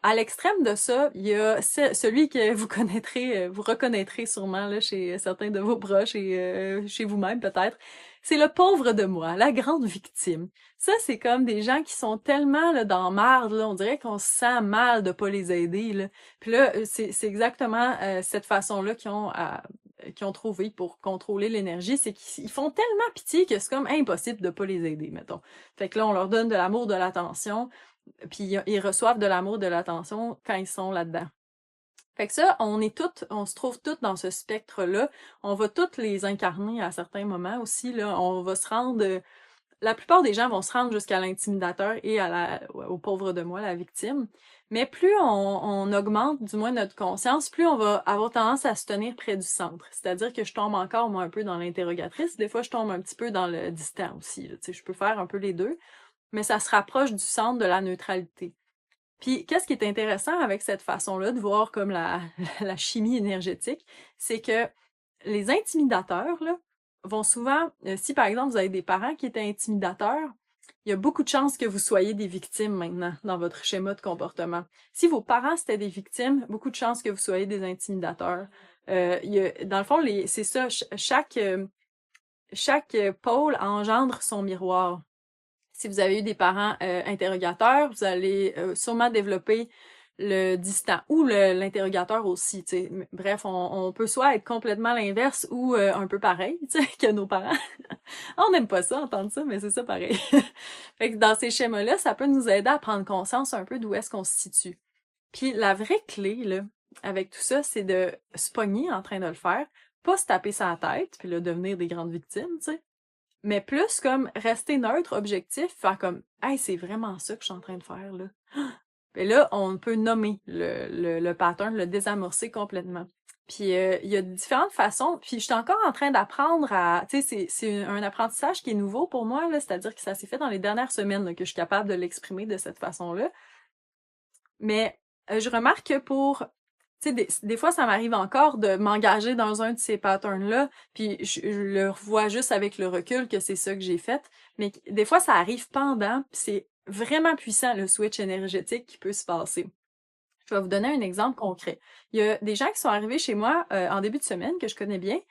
À l'extrême de ça, il y a celui que vous connaîtrez, vous reconnaîtrez sûrement là, chez certains de vos proches et chez vous-même peut-être. C'est le pauvre de moi, la grande victime. Ça, c'est comme des gens qui sont tellement là, dans marde, là, on dirait qu'on se sent mal de pas les aider. Là. Puis là, c'est exactement cette façon-là qu'ils ont trouvé pour contrôler l'énergie, c'est qu'ils font tellement pitié que c'est comme impossible de pas les aider, mettons. Fait que là, on leur donne de l'amour, de l'attention, puis ils reçoivent de l'amour, de l'attention quand ils sont là-dedans. Fait que ça, on se trouve toutes dans ce spectre-là. On va toutes les incarner à certains moments aussi, là. On va se rendre, la plupart des gens vont se rendre jusqu'à l'intimidateur et au pauvre de moi, la victime. Mais plus on augmente, du moins notre conscience, plus on va avoir tendance à se tenir près du centre. C'est-à-dire que je tombe encore, moi, un peu dans l'interrogatrice. Des fois, je tombe un petit peu dans le distant aussi, là. Tu sais, je peux faire un peu les deux, mais ça se rapproche du centre de la neutralité. Puis, qu'est-ce qui est intéressant avec cette façon-là de voir comme la chimie énergétique, c'est que les intimidateurs, là, vont souvent, si par exemple vous avez des parents qui étaient intimidateurs, il y a beaucoup de chances que vous soyez des victimes maintenant dans votre schéma de comportement. Si vos parents c'était des victimes, beaucoup de chances que vous soyez des intimidateurs. Dans le fond, c'est ça, chaque pôle engendre son miroir. Si vous avez eu des parents interrogateurs, vous allez sûrement développer le distant ou l'interrogateur aussi. T'sais. Bref, on peut soit être complètement l'inverse ou un peu pareil que nos parents. On n'aime pas ça, entendre ça, mais c'est ça pareil. Fait que dans ces schémas-là, ça peut nous aider à prendre conscience un peu d'où est-ce qu'on se situe. Puis la vraie clé, là, avec tout ça, c'est de se pogner en train de le faire, pas se taper sa tête, puis là, devenir des grandes victimes, tu sais, mais plus comme rester neutre, objectif, faire comme hey, c'est vraiment ça que je suis en train de faire là. Et là, on peut nommer le pattern, le désamorcer complètement. Puis il y a différentes façons. Puis je suis encore en train d'apprendre à, tu sais, c'est un apprentissage qui est nouveau pour moi là, c'est-à-dire que ça s'est fait dans les dernières semaines là, que je suis capable de l'exprimer de cette façon-là. Mais je remarque que pour tu sais, des fois, ça m'arrive encore de m'engager dans un de ces patterns-là, puis je le revois juste avec le recul que c'est ça que j'ai fait. Mais des fois, ça arrive pendant, puis c'est vraiment puissant, le switch énergétique qui peut se passer. Je vais vous donner un exemple concret. Il y a des gens qui sont arrivés chez moi en début de semaine, que je connais bien,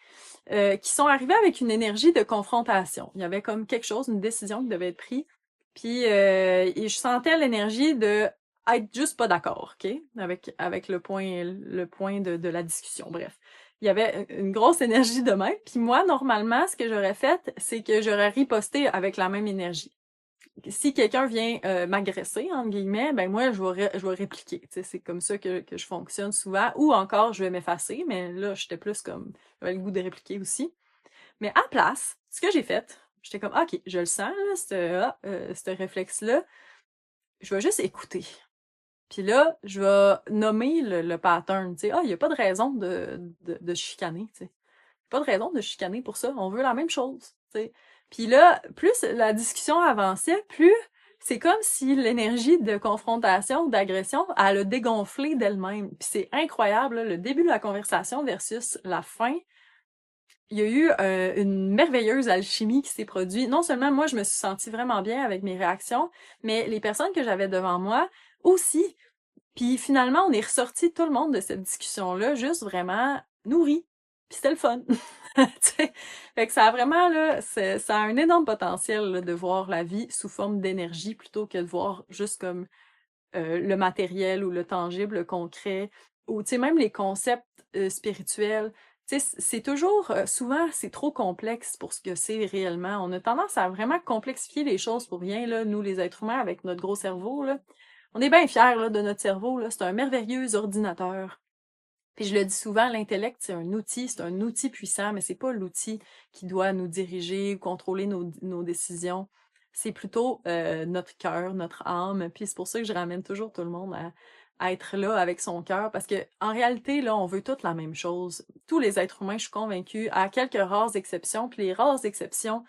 qui sont arrivés avec une énergie de confrontation. Il y avait comme quelque chose, une décision qui devait être prise. Puis et je sentais l'énergie de être juste pas d'accord, OK? Avec le point de la discussion. Bref. Il y avait une grosse énergie de même. Puis moi, normalement, ce que j'aurais fait, c'est que j'aurais riposté avec la même énergie. Si quelqu'un vient m'agresser, entre guillemets, ben moi, je vais répliquer. Tu sais, c'est comme ça que je fonctionne souvent. Ou encore, je vais m'effacer, mais là, j'étais plus comme, j'avais le goût de répliquer aussi. Mais à place, ce que j'ai fait, j'étais comme, OK, je le sens, là, ce réflexe-là, je vais juste écouter. Puis là, je vais nommer le pattern, tu sais. Ah, il n'y a pas de raison de chicaner, tu sais. Pas de raison de chicaner pour ça. On veut la même chose, tu sais. Puis là, plus la discussion avançait, plus c'est comme si l'énergie de confrontation ou d'agression, elle a dégonflé d'elle-même. Puis c'est incroyable, là, le début de la conversation versus la fin. Il y a eu une merveilleuse alchimie qui s'est produite. Non seulement moi, je me suis sentie vraiment bien avec mes réactions, mais les personnes que j'avais devant moi aussi. Puis finalement, on est ressorti tout le monde de cette discussion-là, juste vraiment nourri. Puis c'était le fun. Tu sais? Fait que ça a vraiment, là, ça a un énorme potentiel là, de voir la vie sous forme d'énergie plutôt que de voir juste comme le matériel ou le tangible, le concret, ou tu sais, même les concepts spirituels. Tu sais, c'est toujours, souvent, c'est trop complexe pour ce que c'est réellement. On a tendance à vraiment complexifier les choses pour rien, là, nous, les êtres humains, avec notre gros cerveau, là. On est bien fiers, là, de notre cerveau, là. C'est un merveilleux ordinateur. Puis je le dis souvent, l'intellect, c'est un outil puissant, mais c'est pas l'outil qui doit nous diriger ou contrôler nos décisions. C'est plutôt notre cœur, notre âme. Puis c'est pour ça que je ramène toujours tout le monde à être là avec son cœur, parce que en réalité, là, on veut toutes la même chose. Tous les êtres humains, je suis convaincue, à quelques rares exceptions, puis les rares exceptions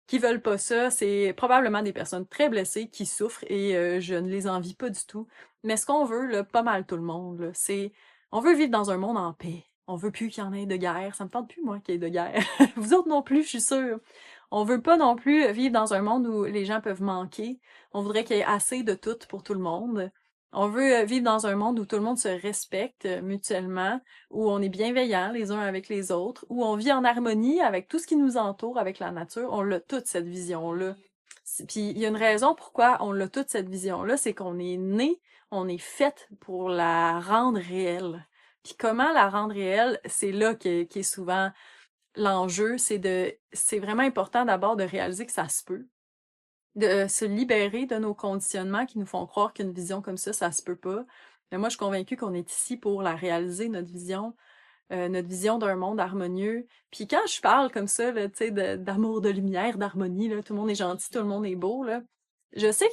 qui veulent pas ça, c'est probablement des personnes très blessées qui souffrent et je ne les envie pas du tout. Mais ce qu'on veut, là, pas mal tout le monde, là, c'est on veut vivre dans un monde en paix. On veut plus qu'il y en ait de guerre. Ça me tente plus, moi, qu'il y ait de guerre. Vous autres non plus, je suis sûre. On veut pas non plus vivre dans un monde où les gens peuvent manquer. On voudrait qu'il y ait assez de tout pour tout le monde. On veut vivre dans un monde où tout le monde se respecte mutuellement, où on est bienveillants les uns avec les autres, où on vit en harmonie avec tout ce qui nous entoure, avec la nature. On l'a toute cette vision-là. Puis il y a une raison pourquoi on l'a toute cette vision-là, c'est qu'on est né, on est fait pour la rendre réelle. Puis comment la rendre réelle, c'est là qui est souvent l'enjeu, c'est vraiment important d'abord de réaliser que ça se peut, de se libérer de nos conditionnements qui nous font croire qu'une vision comme ça se peut pas. Mais moi, je suis convaincue qu'on est ici pour la réaliser, notre vision d'un monde harmonieux. Puis quand je parle comme ça, là, tu sais, d'amour, de lumière, d'harmonie, là, tout le monde est gentil, tout le monde est beau, là, je sais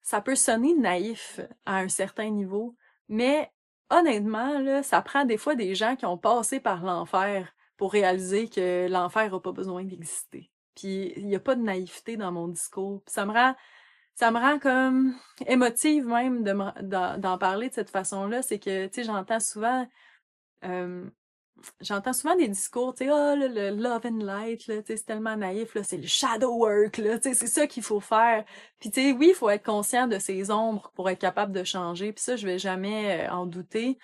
ça peut sonner naïf à un certain niveau, mais honnêtement, là, ça prend des fois des gens qui ont passé par l'enfer pour réaliser que l'enfer a pas besoin d'exister. Puis il y a pas de naïveté dans mon discours. Puis ça me rend comme émotive même d'en parler de cette façon-là. C'est que, tu sais, euh, j'entends souvent des discours, tu sais, oh, là, le love and light, là, tu sais, c'est tellement naïf, là, c'est le shadow work, là, tu sais, c'est ça qu'il faut faire. Puis, tu sais, oui, il faut être conscient de ses ombres pour être capable de changer, puis ça, je vais jamais en douter.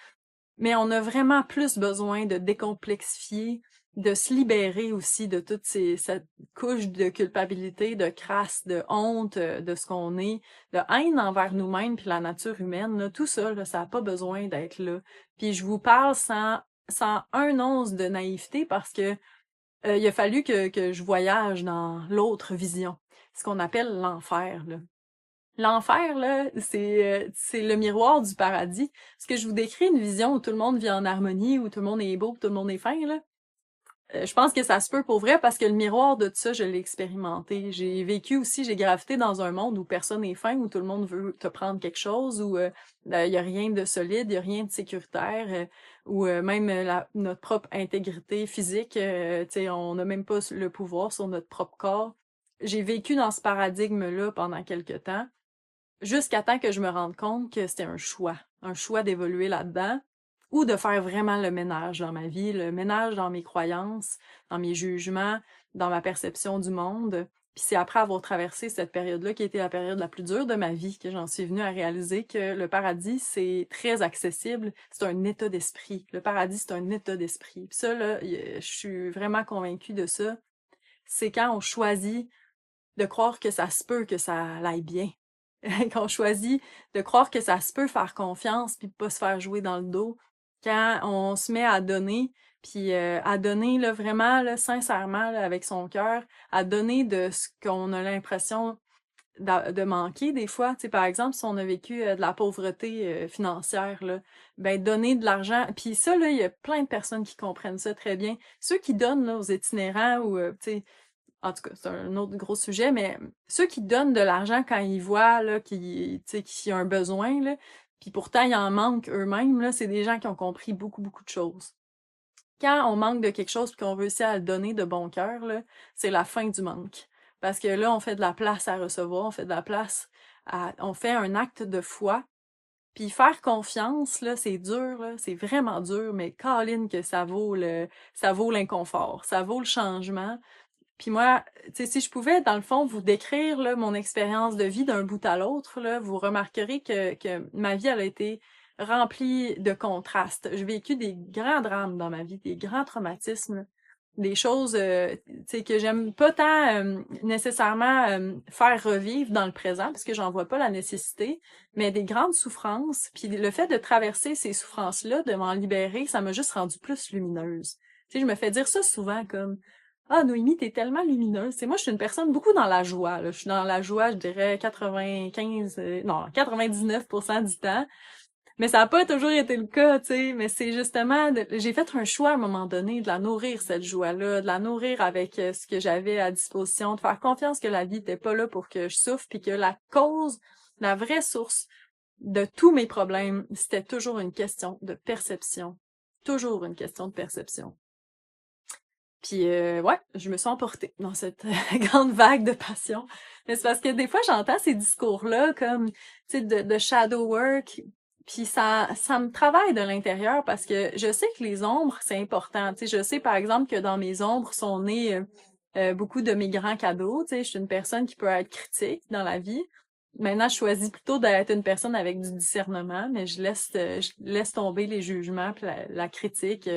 Mais on a vraiment plus besoin de décomplexifier, de se libérer aussi de cette couche de culpabilité, de crasse, de honte de ce qu'on est, de haine envers nous-mêmes puis la nature humaine, là, tout ça, là, ça n'a pas besoin d'être là. Puis je vous parle sans un once de naïveté parce que il a fallu que je voyage dans l'autre vision, ce qu'on appelle l'enfer, là. L'enfer, là, c'est le miroir du paradis. Est-ce que je vous décris une vision où tout le monde vit en harmonie, où tout le monde est beau, tout le monde est fin, là? Je pense que ça se peut pour vrai parce que le miroir de tout ça, je l'ai expérimenté. J'ai vécu aussi, j'ai gravité dans un monde où personne n'est fin, où tout le monde veut te prendre quelque chose, où y a rien de solide, y a rien de sécuritaire, où même notre propre intégrité physique, tu sais, on n'a même pas le pouvoir sur notre propre corps. J'ai vécu dans ce paradigme-là pendant quelque temps, jusqu'à temps que je me rende compte que c'était un choix d'évoluer là-dedans ou de faire vraiment le ménage dans ma vie, le ménage dans mes croyances, dans mes jugements, dans ma perception du monde. Puis c'est après avoir traversé cette période-là qui a été la période la plus dure de ma vie que j'en suis venue à réaliser que le paradis, c'est très accessible, c'est un état d'esprit. Le paradis, c'est un état d'esprit. Puis ça, là, je suis vraiment convaincue de ça. C'est quand on choisit de croire que ça se peut que ça aille bien. Qu'on choisit de croire que ça se peut faire confiance puis pas se faire jouer dans le dos. Quand on se met à donner, puis à donner là, vraiment là, sincèrement là, avec son cœur, à donner de ce qu'on a l'impression de manquer des fois. Tu sais, par exemple, si on a vécu de la pauvreté financière, là, ben donner de l'argent. Puis ça, là, il y a plein de personnes qui comprennent ça très bien. Ceux qui donnent là, aux itinérants ou tu sais, en tout cas, c'est un autre gros sujet, mais ceux qui donnent de l'argent quand ils voient là, tu sais, qu'il y a un besoin, là, puis pourtant ils en manquent eux-mêmes, là, c'est des gens qui ont compris beaucoup, beaucoup de choses. Quand on manque de quelque chose puis qu'on réussit à le donner de bon cœur, là, c'est la fin du manque. Parce que là, on fait de la place à recevoir, on fait de la place on fait un acte de foi. Puis faire confiance, là, c'est dur, là, c'est vraiment dur, mais câline que ça vaut l'inconfort, ça vaut le changement. Puis moi, tu sais, si je pouvais, dans le fond, vous décrire là, mon expérience de vie d'un bout à l'autre, là, vous remarquerez que ma vie, elle a été remplie de contrastes. J'ai vécu des grands drames dans ma vie, des grands traumatismes, des choses tu sais, que j'aime pas tant nécessairement faire revivre dans le présent, parce que j'en vois pas la nécessité, mais des grandes souffrances. Puis le fait de traverser ces souffrances-là, de m'en libérer, ça m'a juste rendue plus lumineuse. Tu sais, je me fais dire ça souvent comme ah, Noémie, t'es tellement lumineuse. C'est moi, je suis une personne beaucoup dans la joie, là. Je suis dans la joie, je dirais 95, non, 99% du temps. Mais ça n'a pas toujours été le cas, tu sais. Mais c'est justement, j'ai fait un choix à un moment donné de la nourrir, cette joie-là, de la nourrir avec ce que j'avais à disposition, de faire confiance que la vie n'était pas là pour que je souffre, puis que la cause, la vraie source de tous mes problèmes, c'était toujours une question de perception. Toujours une question de perception. Puis ouais, je me suis emportée dans cette grande vague de passion. Mais c'est parce que des fois, j'entends ces discours-là comme, tu sais, de shadow work, puis ça me travaille de l'intérieur parce que je sais que les ombres, c'est important. Tu sais, je sais, par exemple, que dans mes ombres sont nés beaucoup de mes grands cadeaux. Tu sais, je suis une personne qui peut être critique dans la vie. Maintenant, je choisis plutôt d'être une personne avec du discernement, mais je laisse tomber les jugements puis la critique.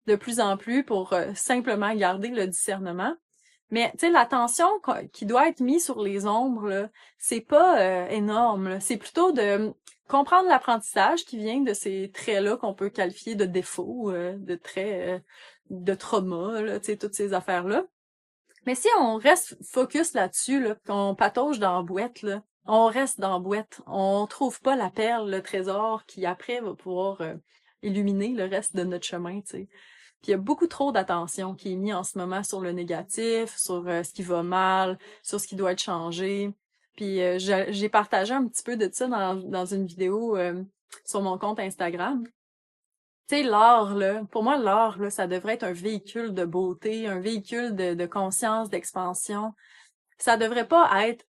De plus en plus pour simplement garder le discernement. Mais tu sais, l'attention qui doit être mise sur les ombres, là, c'est pas énorme. Là. C'est plutôt de comprendre l'apprentissage qui vient de ces traits-là qu'on peut qualifier de défauts, de traits de trauma, là, tu sais, toutes ces affaires-là. Mais si on reste focus là-dessus, là, qu'on patauge dans la boîte, là, on reste dans la boîte. On trouve pas la perle, le trésor qui après va pouvoir illuminer le reste de notre chemin, tu sais. Puis il y a beaucoup trop d'attention qui est mise en ce moment sur le négatif, sur ce qui va mal, sur ce qui doit être changé. Puis j'ai partagé un petit peu de ça dans une vidéo sur mon compte Instagram. Tu sais, l'art, là, pour moi, l'art, là, ça devrait être un véhicule de beauté, un véhicule de conscience, d'expansion. Ça devrait pas être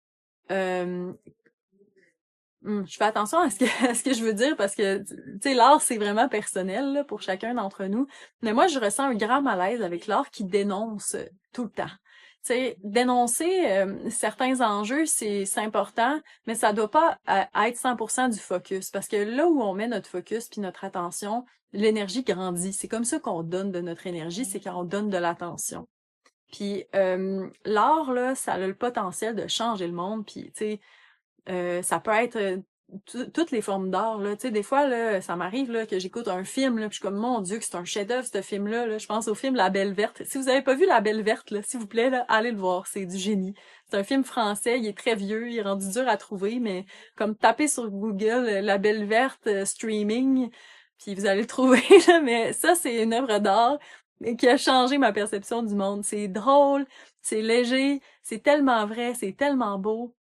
je fais attention à ce que à ce que je veux dire parce que tu sais l'art c'est vraiment personnel là, pour chacun d'entre nous. Mais moi je ressens un grand malaise avec l'art qui dénonce tout le temps. Tu sais dénoncer certains enjeux c'est important, mais ça doit pas être 100% du focus parce que là où on met notre focus puis notre attention, l'énergie grandit. C'est comme ça qu'on donne de notre énergie, c'est quand on donne de l'attention. Puis l'art là, ça a le potentiel de changer le monde puis tu sais ça peut être toutes les formes d'art, là. Tu sais, des fois, là, ça m'arrive là, que j'écoute un film, là, puis je suis comme, mon Dieu, que c'est un chef-d'œuvre, ce film-là. Là. Je pense au film La Belle Verte. Si vous avez pas vu La Belle Verte, là, s'il vous plaît, là, allez le voir. C'est du génie. C'est un film français, il est très vieux, il est rendu dur à trouver, mais comme tapez sur Google La Belle Verte streaming, puis vous allez le trouver, là. Mais ça, c'est une œuvre d'art qui a changé ma perception du monde. C'est drôle, c'est léger, c'est tellement vrai, c'est tellement beau.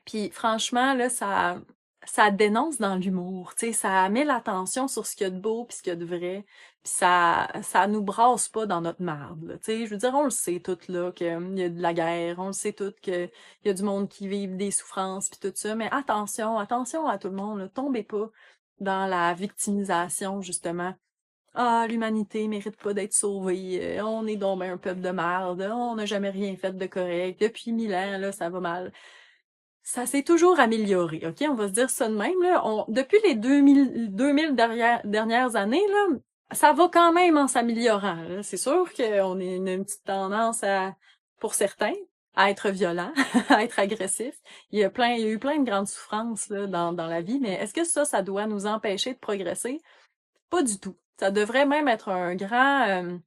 Puis franchement, là, ça dénonce dans l'humour, tu sais, ça met l'attention sur ce qu'il y a de beau puis ce qu'il y a de vrai, puis ça nous brasse pas dans notre marde, là, tu sais, je veux dire, on le sait tout, là, qu'il y a de la guerre, on le sait tout, qu'il y a du monde qui vit des souffrances puis tout ça, mais attention à tout le monde, là, tombez pas dans la victimisation, justement. Ah, l'humanité mérite pas d'être sauvée, on est donc ben un peuple de merde, on n'a jamais rien fait de correct, depuis 1000 ans, là, ça va mal. Ça s'est toujours amélioré, OK? On va se dire ça de même, là. Depuis les 2000 dernières années, là, ça va quand même en s'améliorant, là. C'est sûr qu'on a une petite tendance pour certains, à être violent, à être agressif. Il y a eu plein de grandes souffrances, là, dans la vie, mais est-ce que ça doit nous empêcher de progresser? Pas du tout. Ça devrait même être un grand,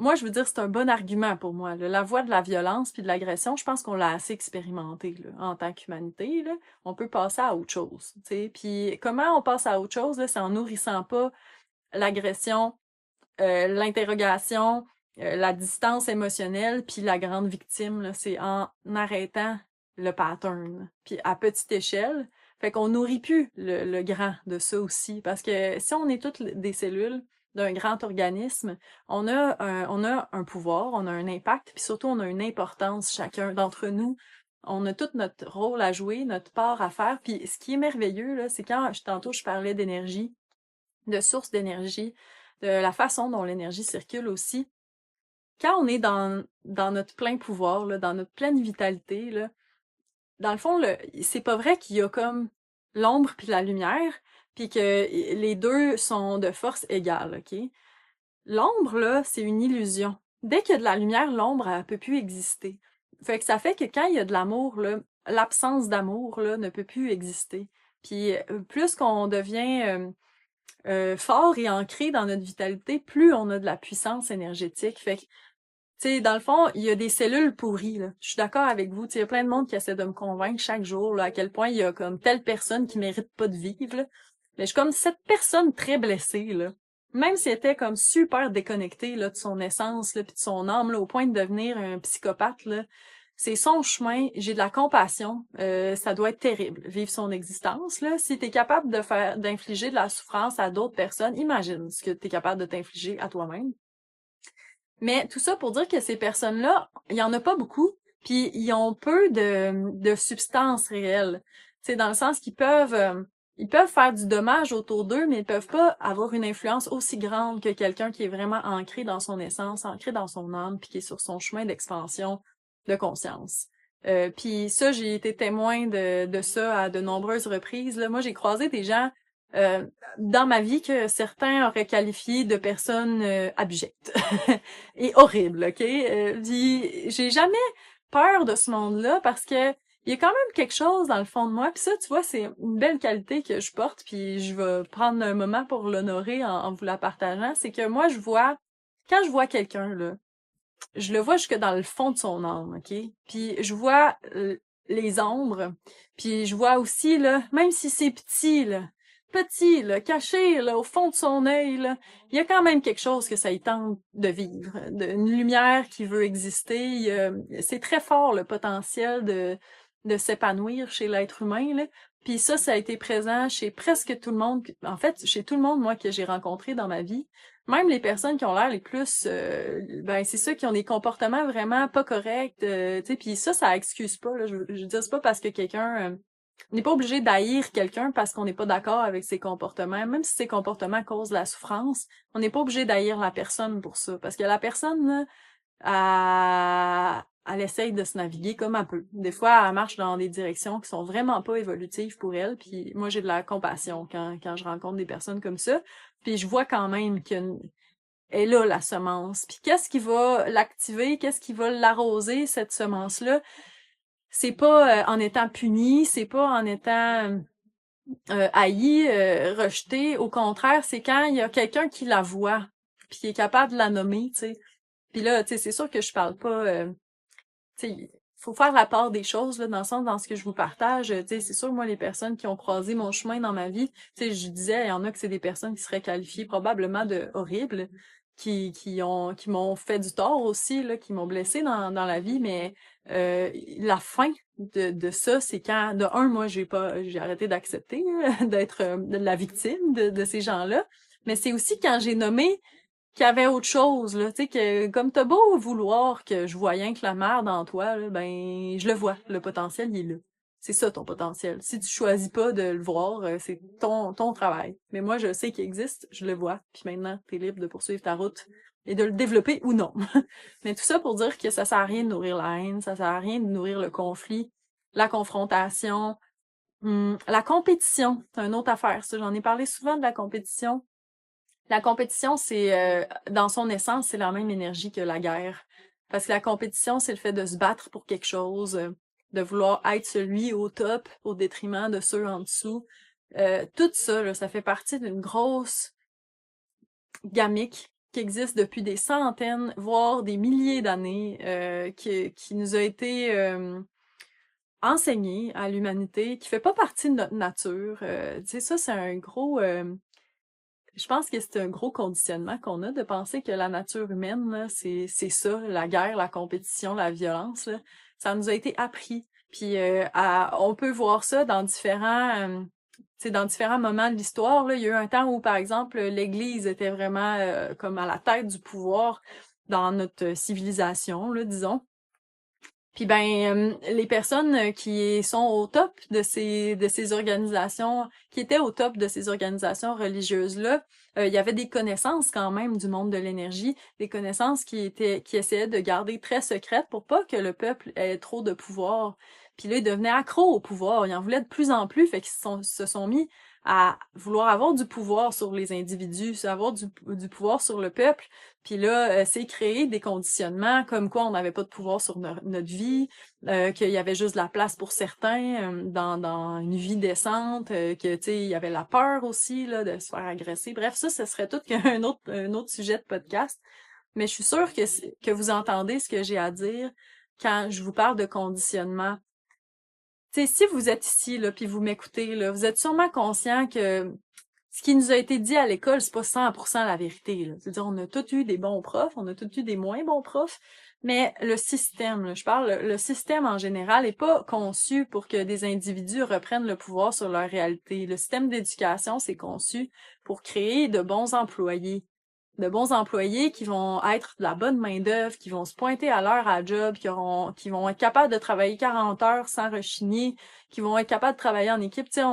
moi, je veux dire, c'est un bon argument pour moi. Là. La voie de la violence puis de l'agression, je pense qu'on l'a assez expérimenté là, en tant qu'humanité. Là. On peut passer à autre chose. T'sais. Puis comment on passe à autre chose, là, c'est en nourrissant pas l'agression, l'interrogation, la distance émotionnelle, puis la grande victime. Là, c'est en arrêtant le pattern. Puis à petite échelle, fait qu'on nourrit plus le grand de ça aussi. Parce que si on est toutes des cellules, d'un grand organisme, on a un pouvoir, on a un impact, puis surtout on a une importance chacun d'entre nous. On a tout notre rôle à jouer, notre part à faire. Puis ce qui est merveilleux, là, c'est quand tantôt je parlais d'énergie, de source d'énergie, de la façon dont l'énergie circule aussi. Quand on est dans notre plein pouvoir, là, dans notre pleine vitalité, là, dans le fond, c'est pas vrai qu'il y a comme l'ombre puis la lumière, puis que les deux sont de force égale, OK? L'ombre, là, c'est une illusion. Dès qu'il y a de la lumière, l'ombre, elle peut plus exister. Fait que ça fait que quand il y a de l'amour, là, l'absence d'amour, là, ne peut plus exister. Puis plus qu'on devient fort et ancré dans notre vitalité, plus on a de la puissance énergétique. Fait que tu sais, dans le fond, il y a des cellules pourries, là. Je suis d'accord avec vous. Tu sais, il y a plein de monde qui essaie de me convaincre chaque jour, là, à quel point il y a comme telle personne qui mérite pas de vivre, là. Mais je suis comme cette personne très blessée, là. Même si elle était comme super déconnectée, là, de son essence, là, puis de son âme, là, au point de devenir un psychopathe, là. C'est son chemin. J'ai de la compassion. Ça doit être terrible, vivre son existence, là. Si t'es capable d'infliger de la souffrance à d'autres personnes, imagine ce que t'es capable de t'infliger à toi-même. Mais tout ça pour dire que ces personnes-là, il y en a pas beaucoup, puis ils ont peu de substance réelle. C'est dans le sens ils peuvent faire du dommage autour d'eux, mais ils peuvent pas avoir une influence aussi grande que quelqu'un qui est vraiment ancré dans son essence, ancré dans son âme, puis qui est sur son chemin d'expansion de conscience. Puis ça, j'ai été témoin de ça à de nombreuses reprises. Là. Moi, j'ai croisé des gens euh, dans ma vie que certains auraient qualifié de personnes abjectes et horribles, OK? Puis j'ai jamais peur de ce monde-là parce que il y a quand même quelque chose dans le fond de moi. Puis ça, tu vois, c'est une belle qualité que je porte, puis je vais prendre un moment pour l'honorer en vous la partageant. C'est que moi, quand je vois quelqu'un, là, je le vois jusque dans le fond de son âme, OK? Puis je vois les ombres, puis je vois aussi, là, même si c'est petit, là, caché, là, au fond de son œil, là, il y a quand même quelque chose que ça y tente de vivre, une lumière qui veut exister. C'est très fort, le potentiel de s'épanouir chez l'être humain, là. Puis ça a été présent chez presque tout le monde, en fait, chez tout le monde, moi, que j'ai rencontré dans ma vie. Même les personnes qui ont l'air les plus ben c'est ça qui ont des comportements vraiment pas corrects, tu sais, puis ça excuse pas là, je veux dire c'est pas parce que quelqu'un on n'est pas obligé d'haïr quelqu'un parce qu'on n'est pas d'accord avec ses comportements, même si ses comportements causent de la souffrance, on n'est pas obligé d'haïr la personne pour ça parce que la personne là, elle essaye de se naviguer comme un peu. Des fois, elle marche dans des directions qui sont vraiment pas évolutives pour elle. Puis moi, j'ai de la compassion quand je rencontre des personnes comme ça. Puis je vois quand même qu'elle est là, la semence. Puis qu'est-ce qui va l'activer? Qu'est-ce qui va l'arroser, cette semence-là? C'est pas en étant puni, c'est pas en étant haï, rejeté. Au contraire, c'est quand il y a quelqu'un qui la voit, puis qui est capable de la nommer, tu sais. Puis là, tu sais, c'est sûr que je parle pas, tu sais, faut faire la part des choses, là, dans le sens, dans ce que je vous partage. Tu sais, c'est sûr, moi, les personnes qui ont croisé mon chemin dans ma vie, tu sais, je disais, il y en a que c'est des personnes qui seraient qualifiées probablement de horribles, qui m'ont fait du tort aussi, là, qui m'ont blessé dans la vie, mais la fin de ça, c'est quand, de un, moi, j'ai arrêté d'accepter d'être de la victime de ces gens-là, mais c'est aussi quand j'ai nommé qu'il y avait autre chose, là, tu sais, que comme t'as beau vouloir que je voie rien que la merde en toi, là, ben, je le vois, le potentiel, il est là. C'est ça, ton potentiel. Si tu choisis pas de le voir, c'est ton travail. Mais moi, je sais qu'il existe, je le vois, puis maintenant, t'es libre de poursuivre ta route et de le développer ou non. Mais tout ça pour dire que ça sert à rien de nourrir la haine, ça sert à rien de nourrir le conflit, la confrontation, la compétition, c'est une autre affaire, ça. J'en ai parlé souvent de la compétition. La compétition, dans son essence, c'est la même énergie que la guerre. Parce que la compétition, c'est le fait de se battre pour quelque chose, de vouloir être celui au top au détriment de ceux en dessous. Tout ça, là, ça fait partie d'une grosse gamique qui existe depuis des centaines, voire des milliers d'années, qui nous a été enseignée à l'humanité, qui fait pas partie de notre nature. Tu sais, ça, c'est un gros... je pense que c'est un gros conditionnement qu'on a de penser que la nature humaine, là, c'est ça, la guerre, la compétition, la violence, là. Ça nous a été appris. Puis on peut voir ça dans différents dans différents moments de l'histoire, là, il y a eu un temps où, par exemple, l'Église était vraiment comme à la tête du pouvoir dans notre civilisation, là, disons. Puis les personnes qui sont au top de ces organisations, qui étaient au top de ces organisations religieuses-là, il y avait des connaissances quand même du monde de l'énergie, des connaissances qui essayaient de garder très secrètes pour pas que le peuple ait trop de pouvoir. Puis là, ils devenaient accros au pouvoir, ils en voulaient de plus en plus, fait qu'ils se sont mis à vouloir avoir du pouvoir sur les individus, avoir du pouvoir sur le peuple. Puis là, c'est créer des conditionnements comme quoi on n'avait pas de pouvoir sur notre vie, qu'il y avait juste de la place pour certains dans une vie décente, que tu sais, il y avait la peur aussi là de se faire agresser. Bref, ça, ce serait tout un autre sujet de podcast. Mais je suis sûre que vous entendez ce que j'ai à dire quand je vous parle de conditionnement. Tu sais, si vous êtes ici là, puis vous m'écoutez là, vous êtes sûrement conscient que ce qui nous a été dit à l'école, c'est pas 100% la vérité, là. C'est-à-dire, on a tous eu des bons profs, on a tous eu des moins bons profs, mais le système, là, je parle, le système en général est pas conçu pour que des individus reprennent le pouvoir sur leur réalité. Le système d'éducation, c'est conçu pour créer de bons employés qui vont être de la bonne main-d'œuvre, qui vont se pointer à l'heure à la job, qui vont être capables de travailler 40 heures sans rechigner, qui vont être capables de travailler en équipe. Tu sais,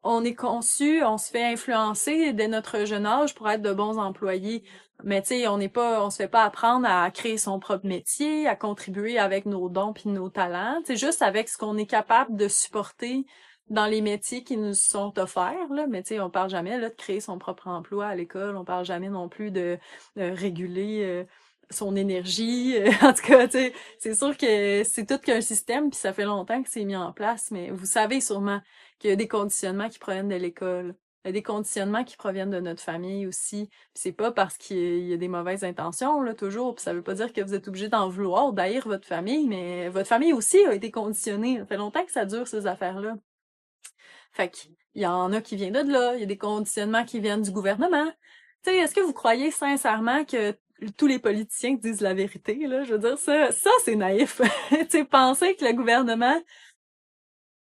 on est conçu, on se fait influencer dès notre jeune âge pour être de bons employés. Mais tu sais, on se fait pas apprendre à créer son propre métier, à contribuer avec nos dons puis nos talents. C'est juste avec ce qu'on est capable de supporter dans les métiers qui nous sont offerts, là. Mais tu sais, on parle jamais, là, de créer son propre emploi à l'école. On parle jamais non plus de réguler, son énergie. En tout cas, tu sais, c'est sûr que c'est tout qu'un système puis ça fait longtemps que c'est mis en place. Mais vous savez sûrement qu'il y a des conditionnements qui proviennent de l'école. Il y a des conditionnements qui proviennent de notre famille aussi. Puis c'est pas parce qu'il y a des mauvaises intentions, là, toujours. Puis ça veut pas dire que vous êtes obligé d'en vouloir, d'haïr votre famille, mais votre famille aussi a été conditionnée. Ça fait longtemps que ça dure, ces affaires-là. Fait qu'il y en a qui viennent de là. Il y a des conditionnements qui viennent du gouvernement. Tu sais, est-ce que vous croyez sincèrement que tous les politiciens disent la vérité, là? Je veux dire, ça c'est naïf. Tu sais, penser que le gouvernement